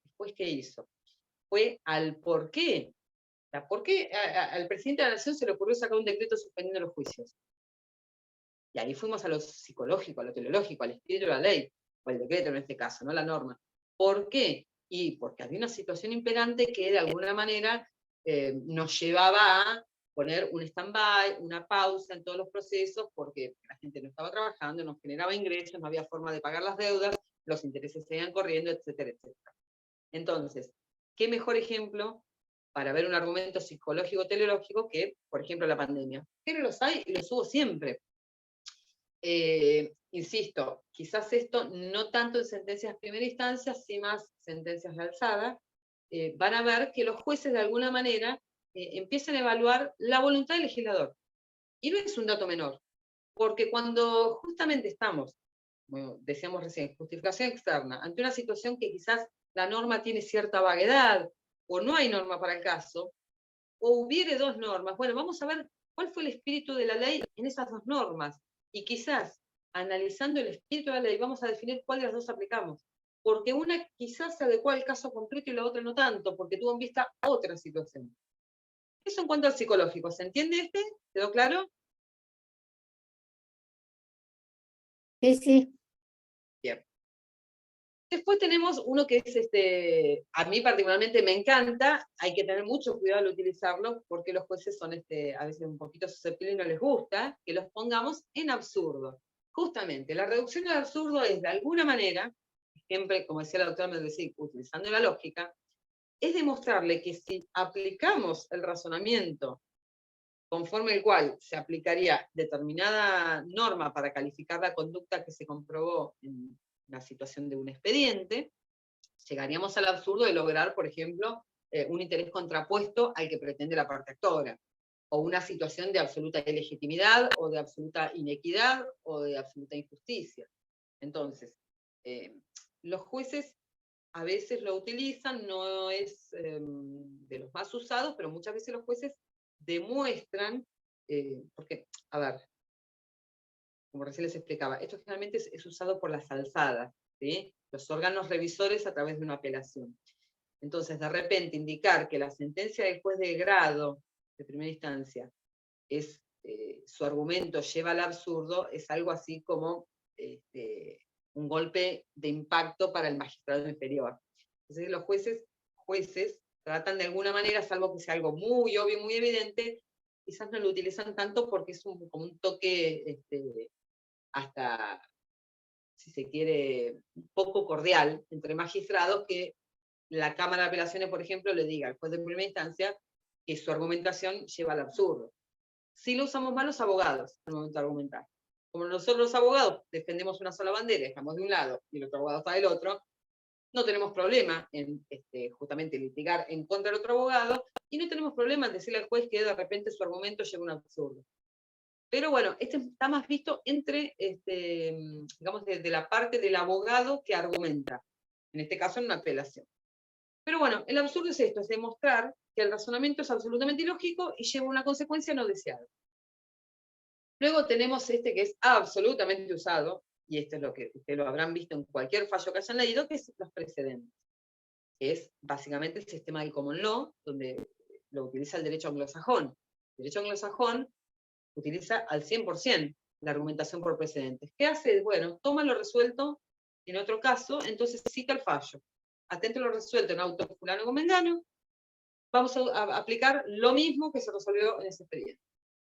Después, ¿qué hizo? Fue al por qué. O sea, ¿por qué al presidente de la Nación se le ocurrió sacar un decreto suspendiendo los juicios? Y ahí fuimos a lo psicológico, a lo teleológico, al espíritu de la ley, o el decreto en este caso, no la norma. ¿Por qué? Y porque había una situación imperante que de alguna manera nos llevaba a poner un stand-by, una pausa en todos los procesos, porque la gente no estaba trabajando, no generaba ingresos, no había forma de pagar las deudas, los intereses seguían corriendo, etcétera, etcétera. Entonces, ¿qué mejor ejemplo para ver un argumento psicológico teleológico que, por ejemplo, la pandemia? Pero los hay y los hubo siempre. Insisto, quizás esto no tanto en sentencias de primera instancia, sí más sentencias de alzada, van a ver que los jueces de alguna manera empiezan a evaluar la voluntad del legislador. Y no es un dato menor, porque cuando justamente estamos, como decíamos recién, justificación externa, ante una situación que quizás la norma tiene cierta vaguedad, o no hay norma para el caso, o hubiere dos normas, bueno, vamos a ver cuál fue el espíritu de la ley en esas dos normas, y quizás, analizando el espíritu de la ley, vamos a definir cuál de las dos aplicamos, porque una quizás se adecua al caso concreto y la otra no tanto, porque tuvo en vista otra situación. Eso en cuanto al psicológico, ¿se entiende ¿Quedó claro? Sí, sí. Bien. Después tenemos uno que es, a mí particularmente me encanta, hay que tener mucho cuidado al utilizarlo, porque los jueces son a veces un poquito susceptibles y no les gusta que los pongamos en absurdo. Justamente, la reducción al absurdo es, de alguna manera, siempre, como decía la doctora Medvecik, utilizando la lógica, es demostrarle que si aplicamos el razonamiento conforme el cual se aplicaría determinada norma para calificar la conducta que se comprobó en la situación de un expediente, llegaríamos al absurdo de lograr, por ejemplo, un interés contrapuesto al que pretende la parte actora, o una situación de absoluta ilegitimidad, o de absoluta inequidad, o de absoluta injusticia. Entonces, los jueces a veces lo utilizan, no es de los más usados, pero muchas veces los jueces demuestran, porque, a ver, como recién les explicaba, esto generalmente es usado por las alzadas, ¿sí? Los órganos revisores a través de una apelación. Entonces, de repente, indicar que la sentencia del juez de grado de primera instancia es, su argumento lleva al absurdo, es algo así como un golpe de impacto para el magistrado inferior. Entonces los jueces tratan de alguna manera, salvo que sea algo muy obvio, muy evidente, quizás no lo utilizan tanto porque es como un toque hasta, si se quiere, un poco cordial entre magistrados, que la Cámara de Apelaciones, por ejemplo, le diga al juez de primera instancia que su argumentación lleva al absurdo. Si lo usamos más los abogados al momento de argumentar. Como nosotros los abogados defendemos una sola bandera, estamos de un lado y el otro abogado está del otro, no tenemos problema en justamente litigar en contra del otro abogado, y no tenemos problema en decirle al juez que de repente su argumento lleva a un absurdo. Pero bueno, está más visto entre, digamos, de la parte del abogado que argumenta, en este caso en una apelación. Pero bueno, el absurdo es esto, es demostrar que el razonamiento es absolutamente ilógico y lleva una consecuencia no deseada. Luego tenemos que es absolutamente usado, y esto es lo que ustedes lo habrán visto en cualquier fallo que hayan leído, que es los precedentes. Es básicamente el sistema del common law, donde lo utiliza el derecho anglosajón. El derecho anglosajón utiliza al 100% la argumentación por precedentes. ¿Qué hace? Bueno, toma lo resuelto en otro caso, entonces cita el fallo. Atento a lo resuelto en auto fulano o mengano, vamos a aplicar lo mismo que se resolvió en ese expediente.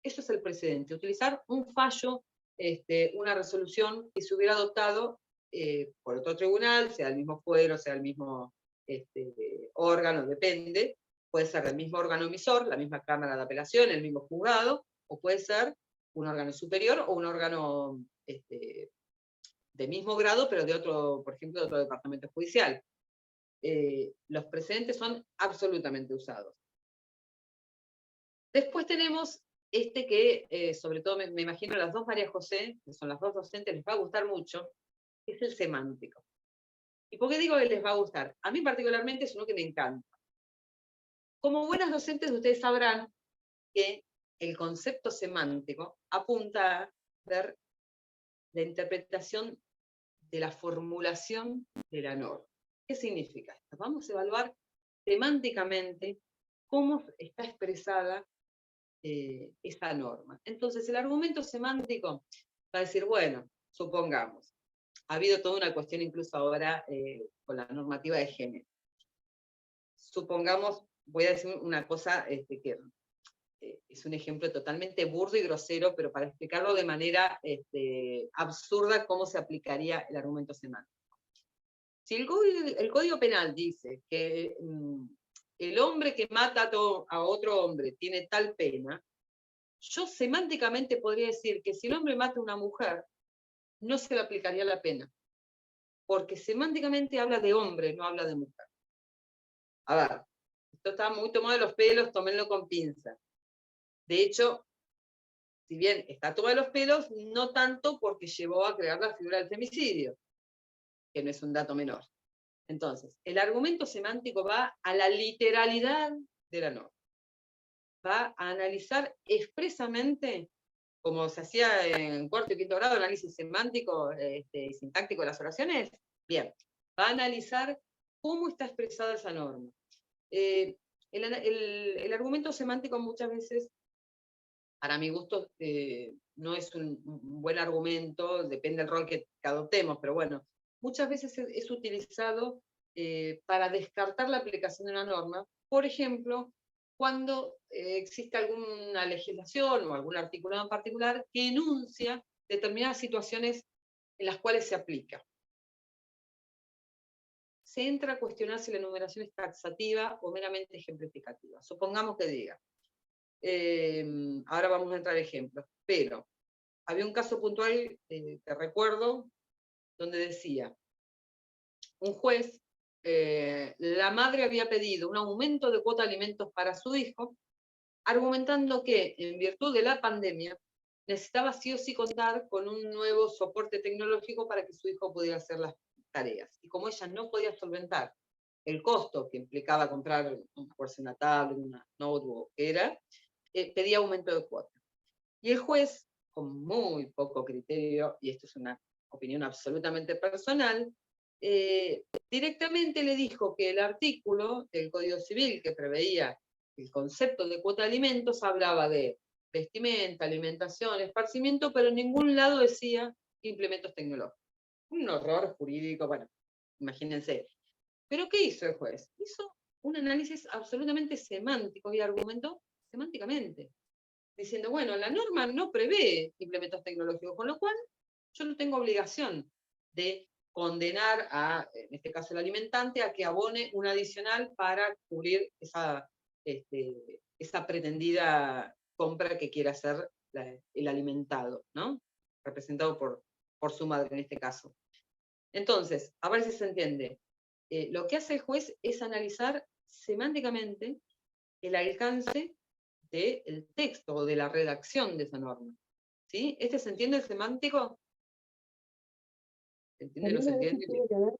Eso es el precedente, utilizar un fallo, una resolución que se hubiera adoptado por otro tribunal, sea el mismo fuero, sea el mismo órgano, depende, puede ser el mismo órgano emisor, la misma Cámara de Apelación, el mismo juzgado, o puede ser un órgano superior o un órgano de mismo grado, pero de otro, por ejemplo, de otro departamento judicial. Los precedentes son absolutamente usados. Después tenemos que, sobre todo me imagino a las dos María José, que son las dos docentes, les va a gustar mucho, es el semántico. ¿Y por qué digo que les va a gustar? A mí particularmente es uno que me encanta. Como buenas docentes ustedes sabrán que el concepto semántico apunta a ver la interpretación de la formulación de la norma. ¿Qué significa esto? Vamos a evaluar semánticamente cómo está expresada esa norma. Entonces, el argumento semántico va a decir, bueno, supongamos, ha habido toda una cuestión incluso ahora con la normativa de género. Supongamos, voy a decir una cosa que es un ejemplo totalmente burdo y grosero, pero para explicarlo de manera absurda cómo se aplicaría el argumento semántico. Si el Código Penal dice que el hombre que mata a otro hombre tiene tal pena, yo semánticamente podría decir que si el hombre mata a una mujer, no se le aplicaría la pena, porque semánticamente habla de hombre, no habla de mujer. A ver, esto está muy tomado de los pelos, tómenlo con pinza. De hecho, si bien está tomado de los pelos, no tanto porque llevó a crear la figura del femicidio, que no es un dato menor. Entonces, el argumento semántico va a la literalidad de la norma. Va a analizar expresamente, como se hacía en cuarto y quinto grado, análisis semántico y sintáctico de las oraciones, bien, va a analizar cómo está expresada esa norma. El argumento semántico muchas veces, para mi gusto, no es un buen argumento, depende del rol que adoptemos, pero bueno, muchas veces es utilizado para descartar la aplicación de una norma, por ejemplo, cuando existe alguna legislación o algún articulado en particular que enuncia determinadas situaciones en las cuales se aplica. Se entra a cuestionar si la enumeración es taxativa o meramente ejemplificativa. Supongamos que diga, ahora vamos a entrar ejemplos, pero había un caso puntual que recuerdo, donde decía, un juez, la madre había pedido un aumento de cuota de alimentos para su hijo, argumentando que, en virtud de la pandemia, necesitaba sí o sí contar con un nuevo soporte tecnológico para que su hijo pudiera hacer las tareas. Y como ella no podía solventar el costo que implicaba comprar una tablet, una notebook, pedía aumento de cuota. Y el juez, con muy poco criterio, y esto es una opinión absolutamente personal, directamente le dijo que el artículo del Código Civil que preveía el concepto de cuota de alimentos hablaba de vestimenta, alimentación, esparcimiento, pero en ningún lado decía implementos tecnológicos. Un horror jurídico, bueno, imagínense. ¿Pero qué hizo el juez? Hizo un análisis absolutamente semántico y argumentó semánticamente, diciendo, bueno, la norma no prevé implementos tecnológicos, con lo cual yo no tengo obligación de condenar a, en este caso el alimentante, a que abone un adicional para cubrir esa pretendida compra que quiera hacer el alimentado, ¿no? Representado por su madre en este caso. Entonces, a ver si se entiende. Lo que hace el juez es analizar semánticamente el alcance del texto o de la redacción de esa norma. ¿Sí? ¿Se entiende el semántico? ¿Se entiende? ¿No se entiende? Tiene que ver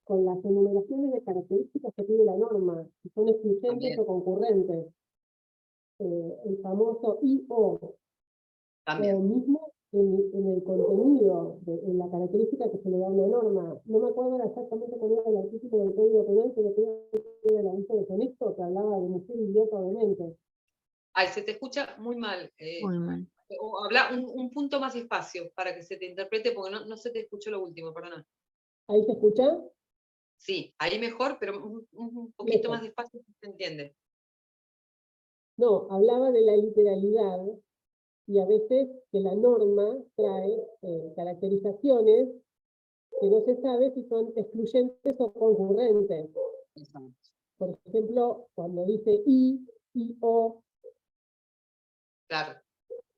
con las enumeraciones de características que tiene la norma, si son excluyentes También. o concurrentes. El famoso y o. También. O mismo en el contenido, en la característica que se le da a una norma. No me acuerdo exactamente cuál era el artículo del Código Penal, pero creo que era el aviso deshonesto, que hablaba de mujer idiota obviamente. Ay, se te escucha muy mal. Muy mal. O habla un punto más despacio para que se te interprete, porque no se te escuchó lo último, perdona. ¿Ahí se escucha? Sí, ahí mejor, pero un poquito más despacio se entiende. No, hablaba de la literalidad y a veces que la norma trae caracterizaciones que no se sabe si son excluyentes o concurrentes. Exacto. Por ejemplo, cuando dice y o. Claro,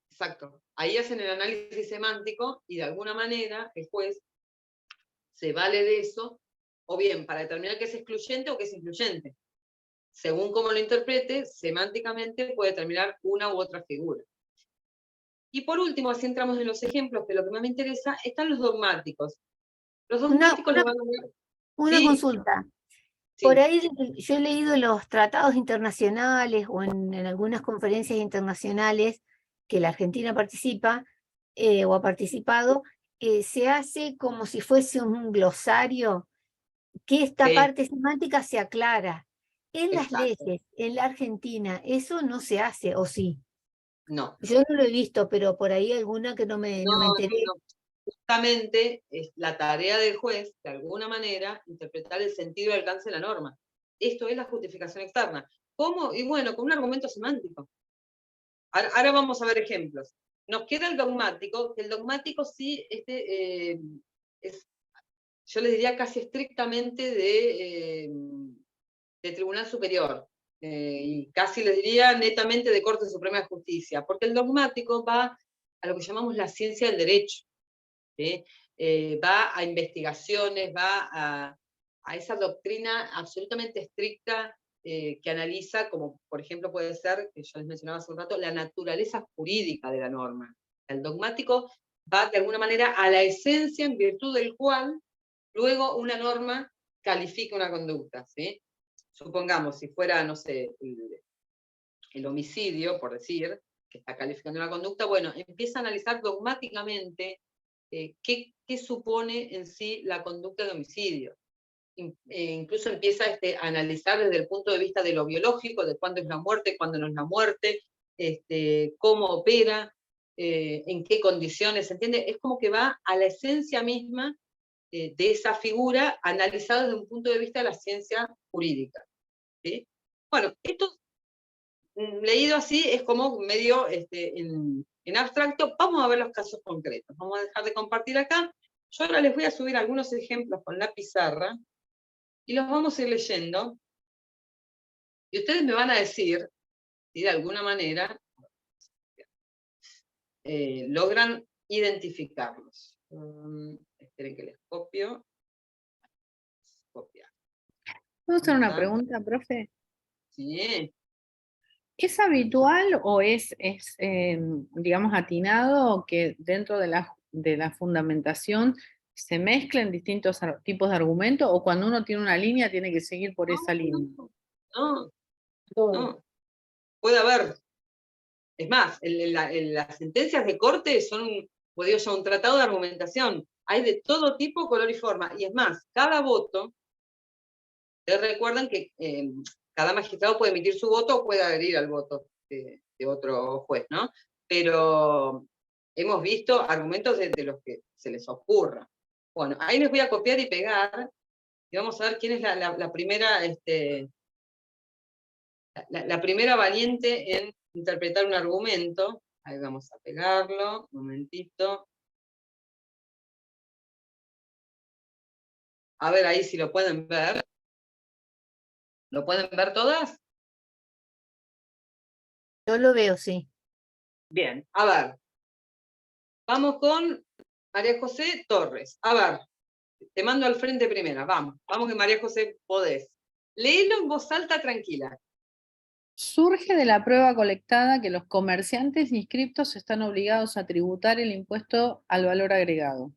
exacto. Ahí hacen el análisis semántico y de alguna manera el juez se vale de eso, o bien para determinar que es excluyente o que es incluyente. Según cómo lo interprete, semánticamente puede determinar una u otra figura. Y por último, así entramos en los ejemplos, que lo que más me interesa, están los dogmáticos. Los dogmáticos lo van a ver. Una Sí, consulta. sí. Por ahí yo he leído los tratados internacionales o en algunas conferencias internacionales que la Argentina participa o ha participado, se hace como si fuese un glosario, que esta Sí, parte semántica se aclara. En las exacto. leyes, en la Argentina, eso no se hace, ¿o sí? No. Yo no lo he visto, pero por ahí alguna que no me enteré. No. Justamente es la tarea del juez, de alguna manera, interpretar el sentido y alcance de la norma. Esto es la justificación externa. ¿Cómo? Y bueno, con un argumento semántico. Ahora vamos a ver ejemplos. Nos queda el dogmático, que el dogmático sí es, yo les diría casi estrictamente de Tribunal Superior, y casi les diría netamente de Corte Suprema de Justicia, porque el dogmático va a lo que llamamos la ciencia del derecho. ¿Sí? Va a investigaciones, va a esa doctrina absolutamente estricta que analiza, como por ejemplo puede ser, que yo les mencionaba hace un rato, la naturaleza jurídica de la norma. El dogmático va de alguna manera a la esencia en virtud del cual luego una norma califica una conducta. ¿Sí? Supongamos, si fuera, no sé, el homicidio, por decir, que está calificando una conducta, bueno, empieza a analizar dogmáticamente qué supone en sí la conducta de homicidio. Incluso empieza a analizar desde el punto de vista de lo biológico, de cuándo es la muerte, cuándo no es la muerte, cómo opera, en qué condiciones, ¿se entiende? Es como que va a la esencia misma de esa figura analizado desde un punto de vista de la ciencia jurídica. ¿Sí? Bueno, esto leído así es como medio en abstracto. Vamos a ver los casos concretos. Vamos a dejar de compartir acá. Yo ahora les voy a subir algunos ejemplos con la pizarra y los vamos a ir leyendo. Y ustedes me van a decir si de alguna manera logran identificarlos. Esperen que les copio. Copiar. ¿Puedo hacer una ¿Está? pregunta, profe? Sí. ¿Es habitual o es digamos, atinado que dentro de la fundamentación se mezclen distintos tipos de argumentos, o cuando uno tiene una línea tiene que seguir por esa línea? No, Todo. no. Puede haber. Es más, las sentencias de corte son, pues digo yo, un tratado de argumentación. Hay de todo tipo, color y forma. Y es más, cada voto, ustedes recuerdan que cada magistrado puede emitir su voto o puede adherir al voto de otro juez, ¿no? Pero hemos visto argumentos de los que se les ocurra. Bueno, ahí les voy a copiar y pegar, y vamos a ver quién es la primera, la primera valiente en interpretar un argumento. Ahí vamos a pegarlo, un momentito. A ver ahí si lo pueden ver. ¿Lo pueden ver todas? Yo lo veo, sí. Bien, a ver. Vamos con María José Torres. A ver, te mando al frente primera. Vamos que María José podés. Léelo en voz alta, tranquila. Surge de la prueba colectada que los comerciantes inscriptos están obligados a tributar el impuesto al valor agregado.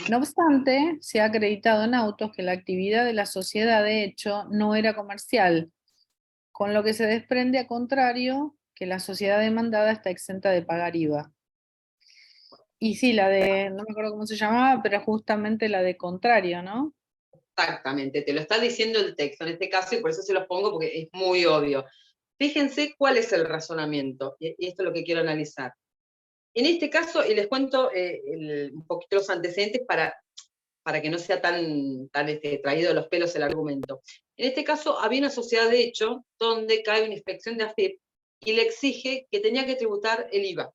No obstante, se ha acreditado en autos que la actividad de la sociedad de hecho no era comercial, con lo que se desprende a contrario que la sociedad demandada está exenta de pagar IVA. Y sí, la de, no me acuerdo cómo se llamaba, pero justamente la de contrario, ¿no? Exactamente, te lo está diciendo el texto en este caso y por eso se los pongo porque es muy obvio. Fíjense cuál es el razonamiento, y esto es lo que quiero analizar. En este caso, y les cuento un poquito los antecedentes para que no sea tan traído de los pelos el argumento. En este caso, había una sociedad de hecho donde cae una inspección de AFIP y le exige que tenía que tributar el IVA.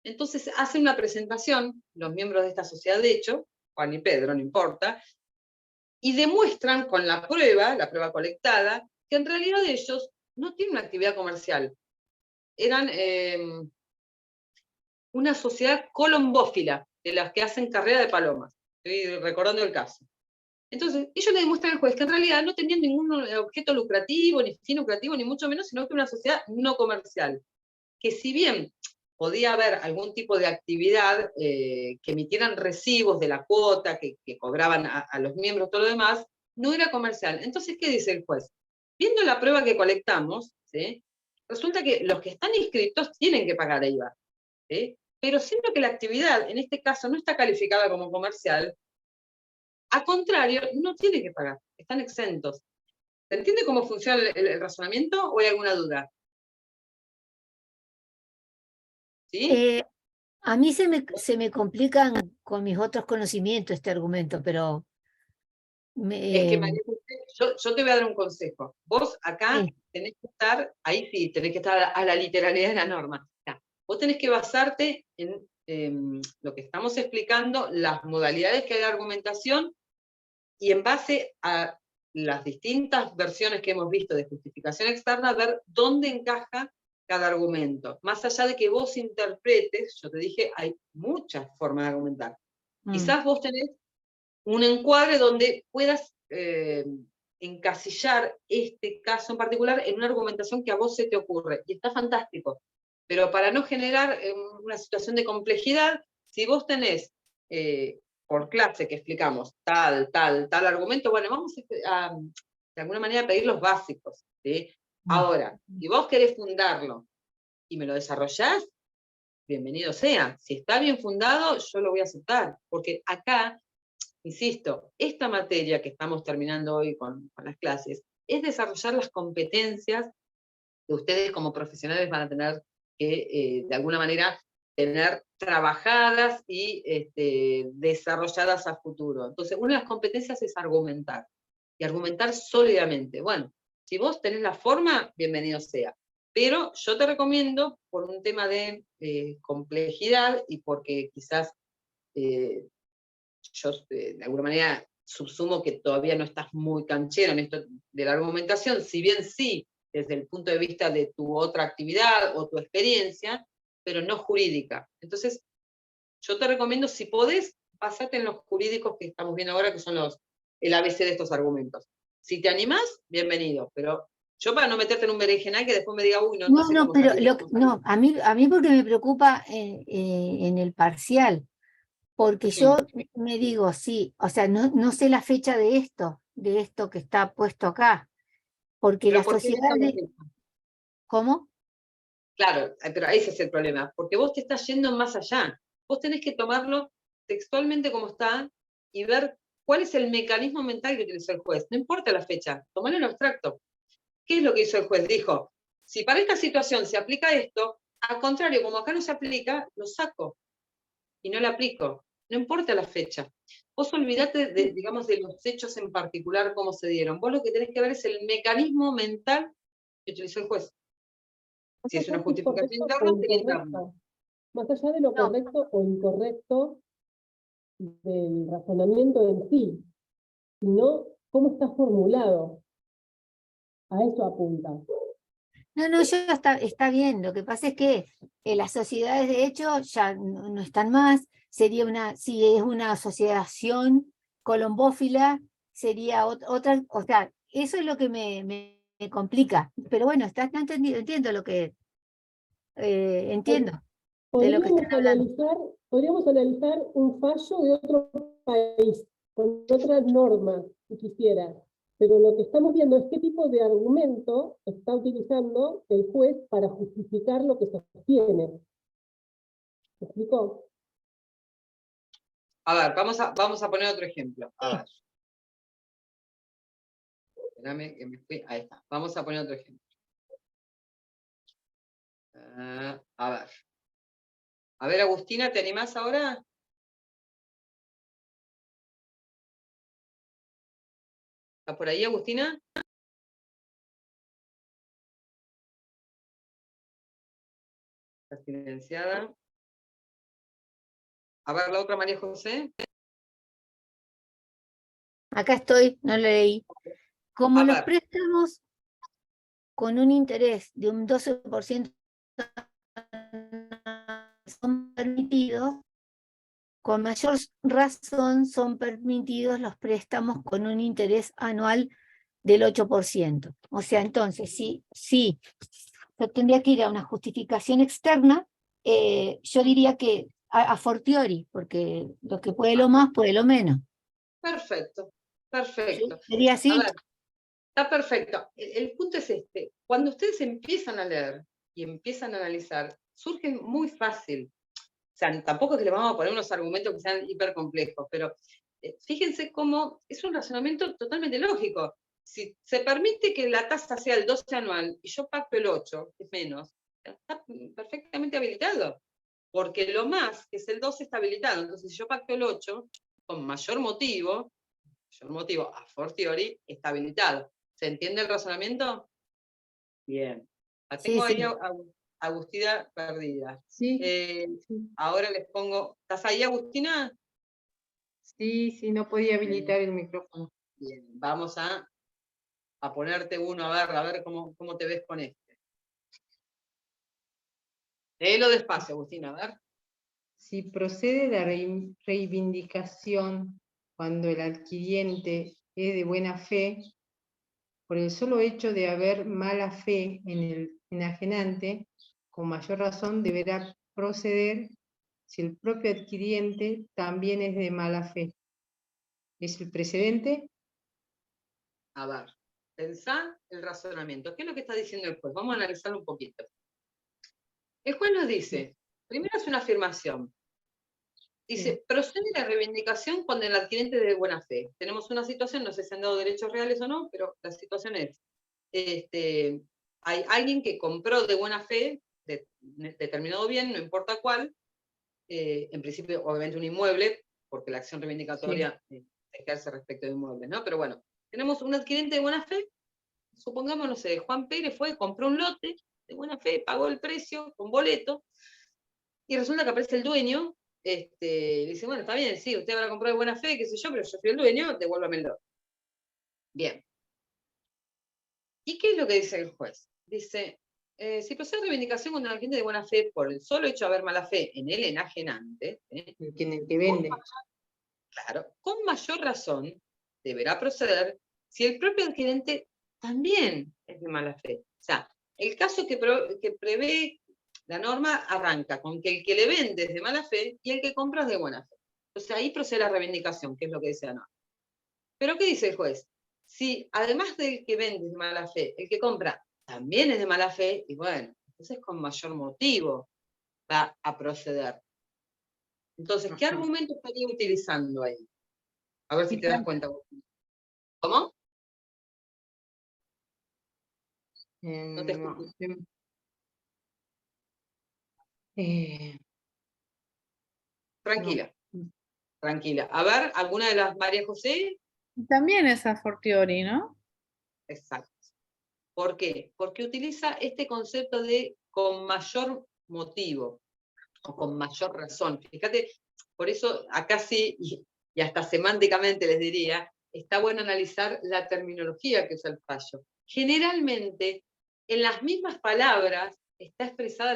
Entonces hacen una presentación, los miembros de esta sociedad de hecho, Juan y Pedro, no importa, y demuestran con la prueba colectada, que en realidad ellos no tienen una actividad comercial. Eran una sociedad colombófila, de las que hacen carrera de palomas. Estoy recordando el caso. Entonces, ellos le demuestran al juez que en realidad no tenían ningún objeto lucrativo, ni fin lucrativo, ni mucho menos, sino que una sociedad no comercial. Que si bien podía haber algún tipo de actividad que emitieran recibos de la cuota, que cobraban a los miembros, todo lo demás, no era comercial. Entonces, ¿qué dice el juez? Viendo la prueba que colectamos, ¿sí? Resulta que los que están inscritos tienen que pagar IVA, ¿sí? Pero siendo que la actividad, en este caso, no está calificada como comercial, a contrario, no tienen que pagar, están exentos. ¿Se entiende cómo funciona el razonamiento o hay alguna duda? ¿Sí? A mí se me complican con mis otros conocimientos este argumento, pero Es que María José, yo te voy a dar un consejo. Vos acá sí. tenés que estar, ahí sí, tenés que estar a la literalidad de la norma. Vos tenés que basarte en lo que estamos explicando, las modalidades que hay de argumentación, y en base a las distintas versiones que hemos visto de justificación externa, ver dónde encaja cada argumento. Más allá de que vos interpretes, yo te dije, hay muchas formas de argumentar. Quizás vos tenés un encuadre donde puedas encasillar este caso en particular en una argumentación que a vos se te ocurre, y está fantástico. Pero para no generar una situación de complejidad, si vos tenés por clase que explicamos tal argumento, bueno, vamos a de alguna manera pedir los básicos, ¿sí? Ahora, si vos querés fundarlo y me lo desarrollás, bienvenido sea. Si está bien fundado, yo lo voy a aceptar, porque acá, insisto, esta materia que estamos terminando hoy con las clases, es desarrollar las competencias que ustedes como profesionales van a tener que, de alguna manera, tener trabajadas y desarrolladas a futuro. Entonces, una de las competencias es argumentar, y argumentar sólidamente. Bueno, si vos tenés la forma, bienvenido sea. Pero yo te recomiendo, por un tema de complejidad, y porque quizás yo de alguna manera subsumo que todavía no estás muy canchero en esto de la argumentación, si bien sí, desde el punto de vista de tu otra actividad o tu experiencia, pero no jurídica. Entonces, yo te recomiendo, si podés, pasate en los jurídicos que estamos viendo ahora, que son el ABC de estos argumentos. Si te animás, bienvenido, pero yo para no meterte en un berenjenal que después me diga, uy, no sé cómo pero salir. no, a mí porque me preocupa en el parcial, porque yo me digo, sí, o sea, no sé la fecha de esto que está puesto acá, porque Pero la ¿por qué sociedad buscamos de... esto? ¿Cómo? Claro, pero ese es el problema, porque vos te estás yendo más allá. Vos tenés que tomarlo textualmente como está y ver cuál es el mecanismo mental que utilizó el juez. No importa la fecha, tomalo en abstracto. ¿Qué es lo que hizo el juez? Dijo, si para esta situación se aplica esto, al contrario, como acá no se aplica, lo saco y no lo aplico. No importa la fecha. Vos olvidate digamos, de los hechos en particular, cómo se dieron. Vos lo que tenés que ver es el mecanismo mental que utilizó el juez. Más Si es una allá si es justificación correcto o interna, sería interna. incorrecto. Más allá de lo No, correcto o incorrecto del razonamiento en sí, sino cómo está formulado. A eso apunta. no, está bien. Lo que pasa es que las sociedades de hecho ya no están más. Si es una asociación colombófila, sería otra, o sea, eso es lo que me complica. Pero bueno, no entendido, entiendo lo que, entiendo de lo que están hablando. Podríamos analizar un fallo de otro país, con otras normas, si quisiera. Pero lo que estamos viendo es qué tipo de argumento está utilizando el juez para justificar lo que sostiene. ¿Me explico? A ver, vamos a poner otro ejemplo. A ver. Espérame que me fui. Ahí está. Vamos a poner otro ejemplo. A ver. A ver, Agustina, ¿te animás ahora? ¿Estás por ahí, Agustina? Está silenciada. A ver, la otra María José. Acá estoy, no lo leí. Como A los ver. préstamos con un interés de un 12% son permitidos, con mayor razón son permitidos los préstamos con un interés anual del 8%. O sea, entonces, sí, yo tendría que ir a una justificación externa, yo diría que a fortiori, porque lo que puede lo más, puede lo menos. Perfecto. ¿Sí? Perfecto. Sería A así. ver, está perfecto. El punto es este. Cuando ustedes empiezan a leer y empiezan a analizar, surge muy fácil. O sea, tampoco es que le vamos a poner unos argumentos que sean hipercomplejos, pero fíjense cómo es un razonamiento totalmente lógico. Si se permite que la tasa sea el 12 anual y yo pacto el 8, que es menos, está perfectamente habilitado. Porque lo más, que es el 12, está habilitado. Entonces, si yo pacto el 8, con mayor motivo, a fortiori, está habilitado. ¿Se entiende el razonamiento? Bien. La Sí, tengo ahí sí. Agustina perdida. Sí, Ahora les pongo. ¿Estás ahí, Agustina? sí, no podía habilitar el micrófono. Bien, vamos a ponerte uno, a ver cómo te ves con este. Léelo despacio, Agustina, a ver. Si procede la reivindicación cuando el adquiriente es de buena fe, por el solo hecho de haber mala fe en el enajenante, con mayor razón deberá proceder si el propio adquiriente también es de mala fe. ¿Es el precedente? A ver, pensá el razonamiento. ¿Qué es lo que está diciendo el juez? Vamos a analizarlo un poquito. El juez nos dice, primero es una afirmación. Dice, procede la reivindicación cuando el adquirente es de buena fe. Tenemos una situación, no sé si han dado derechos reales o no, pero la situación es, hay alguien que compró de buena fe, determinado bien, no importa cuál, en principio, obviamente un inmueble, porque la acción reivindicatoria se ejerce respecto de inmuebles, ¿no? Pero bueno, tenemos un adquirente de buena fe, supongamos, no sé, Juan Pérez compró un lote de buena fe, pagó el precio con boleto, y resulta que aparece el dueño, le dice, bueno, está bien, sí, usted habrá comprado de buena fe, qué sé yo, pero yo soy el dueño, devuélvame el lote. Bien. ¿Y qué es lo que dice el juez? Dice, si procede reivindicación contra el cliente de buena fe por el solo hecho de haber mala fe en el enajenante, el que vende. Claro, con mayor razón deberá proceder si el propio adquirente también es de mala fe. O sea, el caso que prevé la norma arranca con que el que le vende es de mala fe y el que compra es de buena fe. Entonces ahí procede la reivindicación, que es lo que dice la norma. Pero ¿qué dice el juez? Si además del que vende es de mala fe, el que compra también es de mala fe, y bueno, entonces con mayor motivo va a proceder. Entonces, ¿qué argumento estaría utilizando ahí? A ver si te das cuenta. ¿Cómo? No te escucho. Tranquila, tranquila. A ver, ¿alguna de las María José? También es a fortiori, ¿no? Exacto. ¿Por qué? Porque utiliza este concepto de con mayor motivo, o con mayor razón. Fíjate, por eso acá sí, y hasta semánticamente les diría, está bueno analizar la terminología que usa el fallo. Generalmente, en las mismas palabras está expresada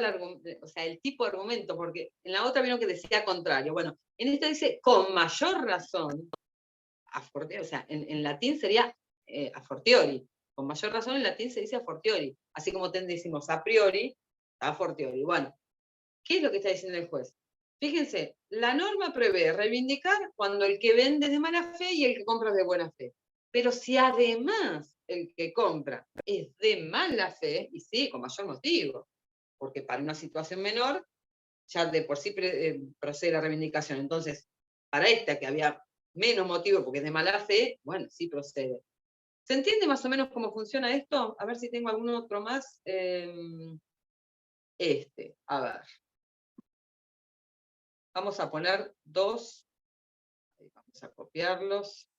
el tipo de argumento, porque en la otra vieron que decía contrario. Bueno, en esta dice con mayor razón, o sea, en latín sería a fortiori. Con mayor razón en latín se dice a fortiori. Así como decimos a priori, a fortiori. Bueno, ¿qué es lo que está diciendo el juez? Fíjense, la norma prevé reivindicar cuando el que vende es de mala fe y el que compra es de buena fe. Pero si además el que compra es de mala fe, y sí, con mayor motivo, porque para una situación menor ya de por sí procede la reivindicación. Entonces, para esta que había menos motivo porque es de mala fe, bueno, sí procede. ¿Se entiende más o menos cómo funciona esto? A ver si tengo algún otro más. A ver. Vamos a poner dos. Vamos a copiarlos.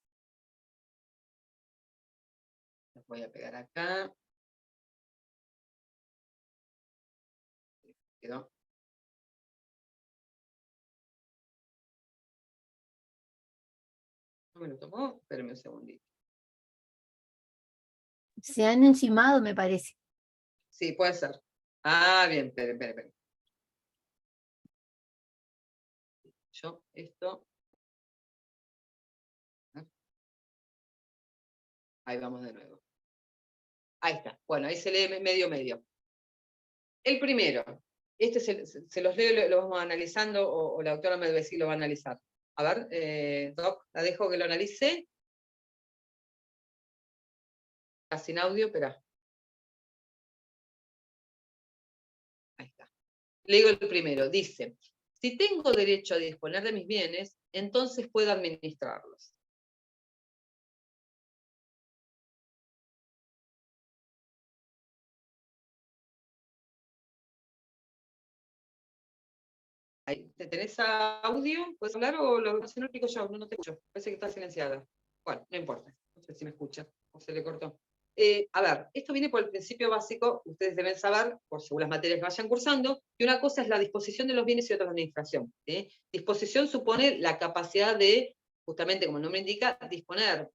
Los voy a pegar acá. Quedó. No me lo tomó, espérenme un segundito. Se han encimado, me parece. Sí, puede ser. Ah, bien, esperen. Yo, esto. Ahí vamos de nuevo. Ahí está. Bueno, ahí se lee medio. El primero. Este se los leo y lo vamos analizando, o la doctora Medvesi lo va a analizar. A ver, Doc, la dejo que lo analice. Está sin audio, espera. Ahí está. Leo el primero. Dice, si tengo derecho a disponer de mis bienes, entonces puedo administrarlos. ¿Tenés audio? ¿Puedes hablar o lo explico yo? No te escucho. Parece que está silenciada. Bueno, no importa. No sé si me escucha o se le cortó. A ver, esto viene por el principio básico, ustedes deben saber, por según las materias que vayan cursando, que una cosa es la disposición de los bienes y otra la administración. ¿Sí? Disposición supone la capacidad de, justamente como el nombre indica, disponer,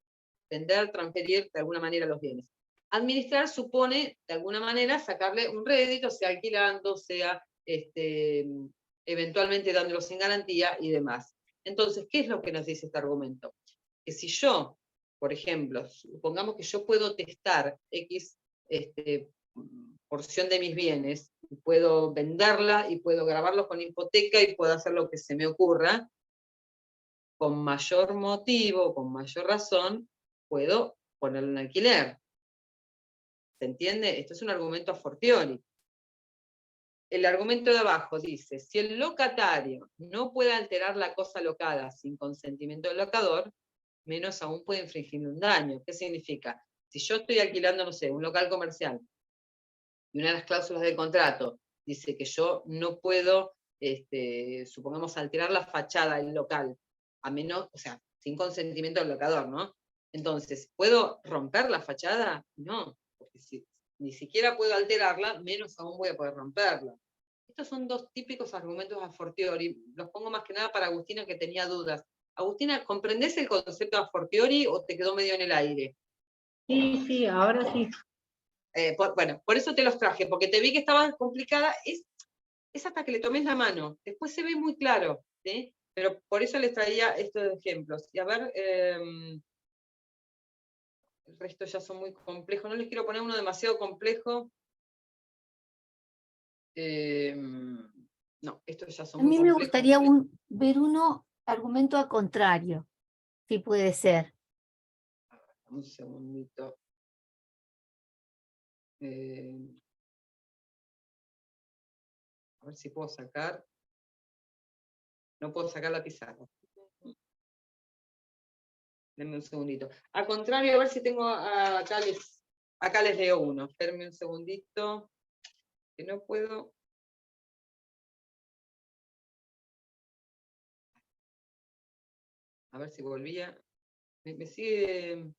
vender, transferir de alguna manera los bienes. Administrar supone, de alguna manera, sacarle un rédito, sea alquilando, sea eventualmente dándolos en garantía y demás. Entonces, ¿qué es lo que nos dice este argumento? Que si yo, por ejemplo, supongamos que yo puedo testar X porción de mis bienes, y puedo venderla y puedo grabarlos con hipoteca y puedo hacer lo que se me ocurra, con mayor motivo, con mayor razón, puedo ponerlo en alquiler. ¿Se entiende? Esto es un argumento a fortiori. El argumento de abajo dice, si el locatario no puede alterar la cosa locada sin consentimiento del locador, menos aún puede infringir un daño. ¿Qué significa? Si yo estoy alquilando, no sé, un local comercial, y una de las cláusulas del contrato dice que yo no puedo supongamos, alterar la fachada del local, a menos, o sea, sin consentimiento del locador, ¿no? Entonces, ¿puedo romper la fachada? No, porque si ni siquiera puedo alterarla, menos aún voy a poder romperla. Estos son dos típicos argumentos a fortiori, los pongo más que nada para Agustina, que tenía dudas. Agustina, ¿comprendés el concepto a fortiori o te quedó medio en el aire? Sí, sí, ahora sí. Bueno, por eso te los traje, porque te vi que estaba complicada, es hasta que le tomes la mano, después se ve muy claro, ¿sí? Pero por eso les traía estos ejemplos. Y a ver, el resto ya son muy complejos, no les quiero poner uno demasiado complejo. No, estos ya son A muy mí me complejos. gustaría ver uno argumento a contrario, si puede ser. Un segundito. A ver si puedo sacar. No puedo sacar la pizarra. Denme un segundito. Al contrario, a ver si tengo acá les leo uno. Espérenme un segundito. Que no puedo. A ver si volvía. Me sigue.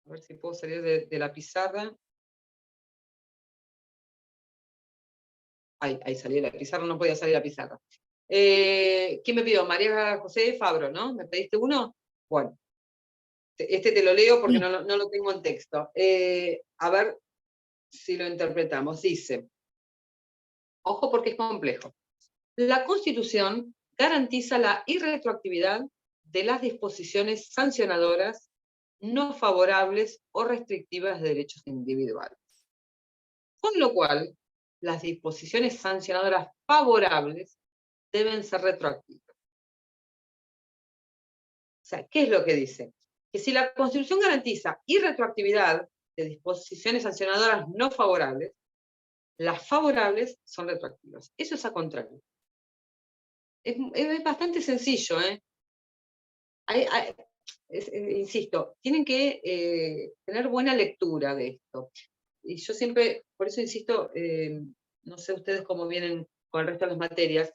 A ver si puedo salir de la pizarra. Ahí salí de la pizarra, no podía salir de la pizarra. ¿Quién me pidió? María José Fabro, ¿no? ¿Me pediste uno? Bueno, este te lo leo porque Sí. no lo tengo en texto. A ver si lo interpretamos. Dice, ojo porque es complejo. La Constitución garantiza la irretroactividad de las disposiciones sancionadoras no favorables o restrictivas de derechos individuales. Con lo cual, las disposiciones sancionadoras favorables deben ser retroactivas. O sea, ¿qué es lo que dice? Que si la Constitución garantiza irretroactividad de disposiciones sancionadoras no favorables, las favorables son retroactivas. Eso es a contrario. Es bastante sencillo, ¿eh? Insisto, tienen que tener buena lectura de esto. Y yo siempre, por eso insisto, no sé ustedes cómo vienen con el resto de las materias,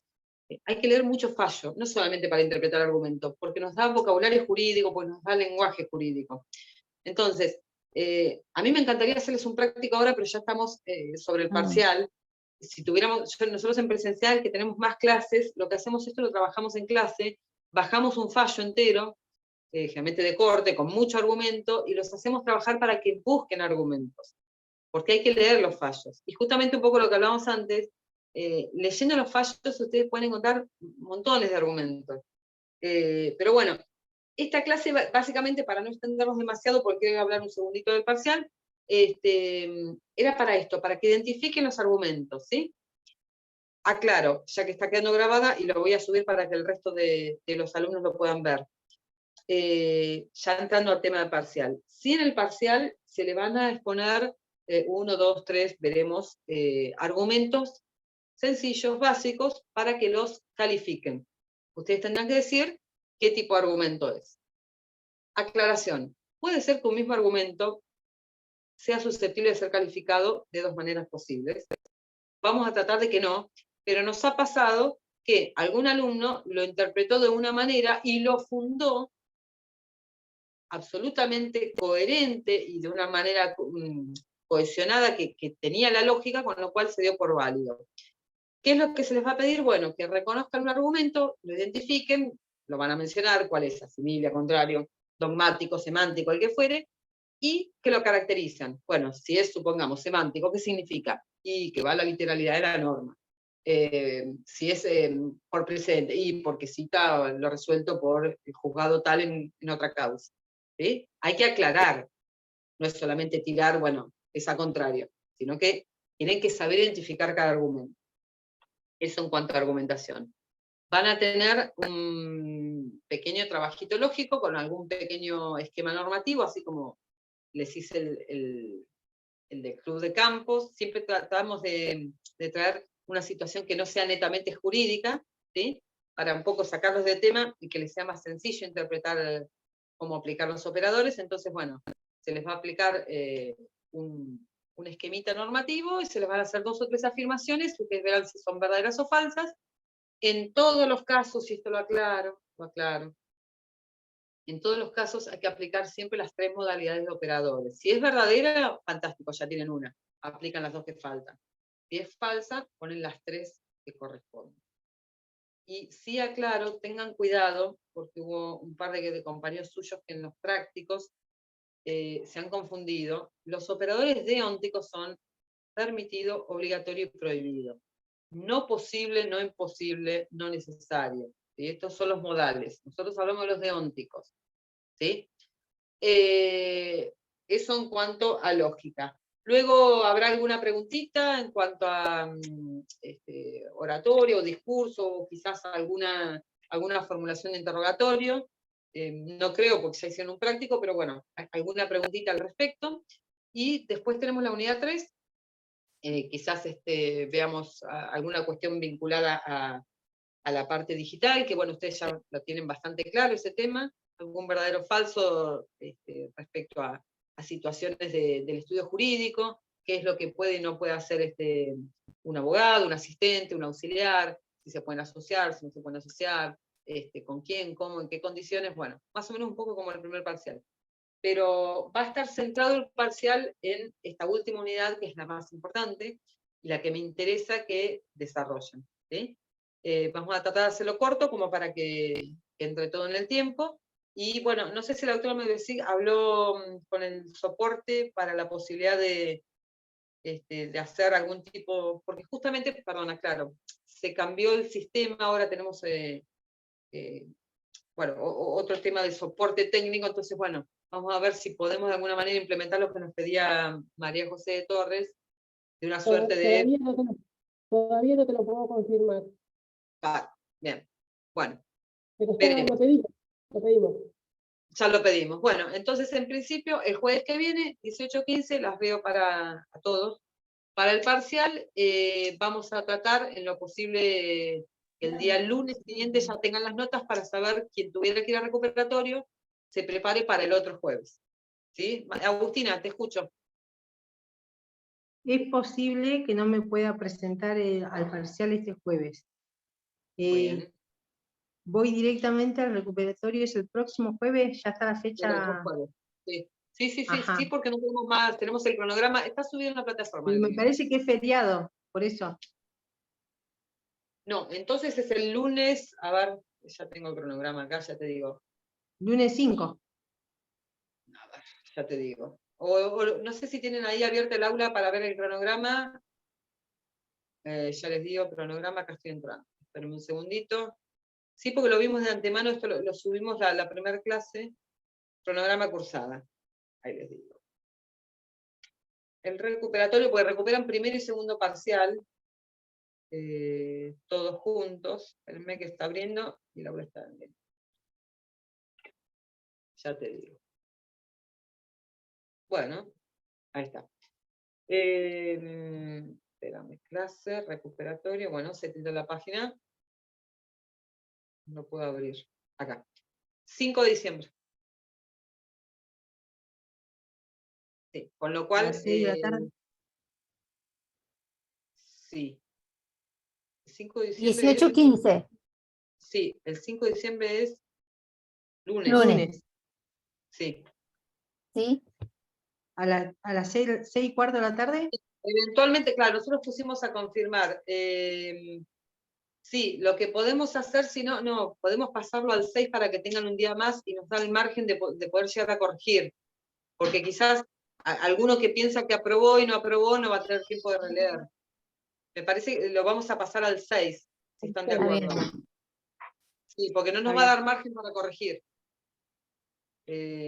hay que leer mucho fallo, no solamente para interpretar argumentos, porque nos da vocabulario jurídico, porque nos da lenguaje jurídico. Entonces, a mí me encantaría hacerles un práctico ahora, pero ya estamos sobre el parcial. Si tuviéramos, nosotros en presencial, que tenemos más clases, lo que hacemos esto lo trabajamos en clase, bajamos un fallo entero, generalmente de corte, con mucho argumento, y los hacemos trabajar para que busquen argumentos, porque hay que leer los fallos. Y justamente un poco lo que hablábamos antes, leyendo los fallos ustedes pueden encontrar montones de argumentos. Pero bueno, esta clase básicamente, para no extendernos demasiado, porque voy a hablar un segundito del parcial, era para esto, para que identifiquen los argumentos, ¿sí? Aclaro, ya que está quedando grabada, y lo voy a subir para que el resto de los alumnos lo puedan ver. Ya entrando al tema del parcial. Si en el parcial se le van a exponer 1, 2, 3, veremos, argumentos sencillos, básicos, para que los califiquen. Ustedes tendrán que decir qué tipo de argumento es. Aclaración. Puede ser que un mismo argumento sea susceptible de ser calificado de dos maneras posibles. Vamos a tratar de que no, pero nos ha pasado que algún alumno lo interpretó de una manera y lo fundó absolutamente coherente y de una manera cohesionada que tenía la lógica, con lo cual se dio por válido. ¿Qué es lo que se les va a pedir? Bueno, que reconozcan un argumento, lo identifiquen, lo van a mencionar, cuál es, asimile, contrario, dogmático, semántico, el que fuere, y que lo caracterizan. Bueno, si es, supongamos, semántico, ¿qué significa? Y que va a la literalidad de la norma. Si es por precedente, y porque cita lo resuelto por el juzgado tal en otra causa. ¿Sí? Hay que aclarar, no es solamente tirar, bueno, es a contrario, sino que tienen que saber identificar cada argumento. Eso en cuanto a argumentación. Van a tener un pequeño trabajito lógico con algún pequeño esquema normativo, así como les hice el del Club de Campos. Siempre tratamos de traer una situación que no sea netamente jurídica, ¿sí? Para un poco sacarlos del tema y que les sea más sencillo interpretar cómo aplicar los operadores, entonces, bueno, se les va a aplicar un esquemita normativo y se les van a hacer 2 o 3 afirmaciones, y ustedes verán si son verdaderas o falsas. En todos los casos, y esto lo aclaro, en todos los casos hay que aplicar siempre las 3 modalidades de operadores. Si es verdadera, fantástico, ya tienen una, aplican las 2 que faltan. Si es falsa, ponen las 3 que corresponden. Y sí aclaro, tengan cuidado, porque hubo un par de compañeros suyos que en los prácticos se han confundido. Los operadores deónticos son permitido, obligatorio y prohibido. No posible, no imposible, no necesario. ¿Sí? Estos son los modales. Nosotros hablamos de los deónticos. ¿Sí? Eso en cuanto a lógica. Luego habrá alguna preguntita en cuanto a oratorio, discurso, o quizás alguna formulación de interrogatorio. No creo, porque ya hicieron un práctico, pero bueno, alguna preguntita al respecto. Y después tenemos la unidad 3, quizás veamos alguna cuestión vinculada a la parte digital, que bueno, ustedes ya lo tienen bastante claro ese tema, algún verdadero o falso respecto a situaciones del estudio jurídico, qué es lo que puede y no puede hacer un abogado, un asistente, un auxiliar, si se pueden asociar, si no se pueden asociar, con quién, cómo, en qué condiciones, bueno, más o menos un poco como el primer parcial. Pero va a estar centrado el parcial en esta última unidad, que es la más importante, y la que me interesa que desarrollen. ¿Sí? Vamos a tratar de hacerlo corto, como para que entre todo en el tiempo. Y bueno, no sé si la doctora Medvesic habló con el soporte para la posibilidad de hacer algún tipo, porque justamente, perdona, claro, se cambió el sistema, ahora tenemos bueno, otro tema de soporte técnico, entonces bueno, vamos a ver si podemos de alguna manera implementar lo que nos pedía María José de Torres, de una suerte de... Todavía no te lo puedo confirmar. Ah, bien, bueno, Pero veremos. lo pedimos. Ya lo pedimos. Bueno, entonces en principio el jueves que viene, 18-15, las veo a todos. Para el parcial vamos a tratar en lo posible que el día lunes siguiente ya tengan las notas para saber quién tuviera que ir a recuperatorio, se prepare para el otro jueves. ¿Sí? Agustina, te escucho. Es posible que no me pueda presentar al parcial este jueves. Muy bien. Voy directamente al recuperatorio, es el próximo jueves, ya está la fecha. El otro jueves. Sí. Sí, porque no tenemos más, tenemos el cronograma, está subido en la plataforma. Me parece que es feriado, por eso. No, entonces es el lunes, a ver, ya tengo el cronograma acá, ya te digo. Lunes 5. A ver, ya te digo. O no sé si tienen ahí abierta el aula para ver el cronograma. Ya les digo, cronograma, acá estoy entrando. Espérenme un segundito. Sí, porque lo vimos de antemano, esto lo subimos la primera clase, cronograma cursada. Ahí les digo. El recuperatorio, porque recuperan primero y segundo parcial, todos juntos. Espérenme que está abriendo y la aula está abriendo. Ya te digo. Bueno, ahí está. Espérame, clase, recuperatorio, bueno, se tilda la página. No puedo abrir. Acá. 5 de diciembre. Sí, con lo cual... A las 6 de la tarde. Sí. El 5 de diciembre 18-15. Sí, el 5 de diciembre es lunes. Lunes. Sí. ¿Sí? A las 6:15 de la tarde. Eventualmente, claro, nosotros pusimos a confirmar. Sí, lo que podemos hacer, si no, podemos pasarlo al 6 para que tengan un día más y nos da el margen de poder llegar a corregir. Porque quizás alguno que piensa que aprobó y no aprobó no va a tener tiempo de releer. Me parece que lo vamos a pasar al 6, si están de Está acuerdo. bien. Sí, porque no nos va a dar margen para corregir.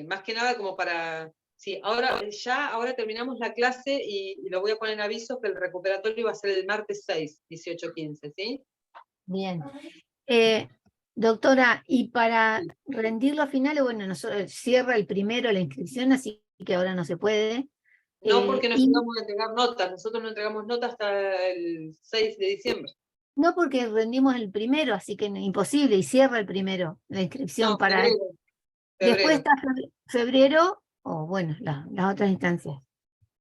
Más que nada como para... Sí, ahora terminamos la clase y lo voy a poner en aviso que el recuperatorio va a ser el martes 6, 18-15, ¿sí? Bien. Doctora, y para rendirlo a finales, bueno, cierra el primero la inscripción, así que ahora no se puede. No, porque nos vamos a entregar notas, nosotros no entregamos notas hasta el 6 de diciembre. No, porque rendimos el primero, así que imposible, y cierra el primero, la inscripción No, para... febrero. Después Febrero. está febrero, o bueno, las otras instancias.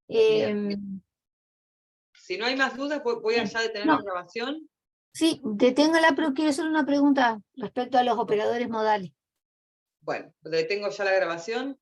Bien. Si no hay más dudas, voy a bien. ya detener No. la grabación. Sí, deténgala, pero quiero hacer una pregunta respecto a los operadores modales. Bueno, detengo ya la grabación.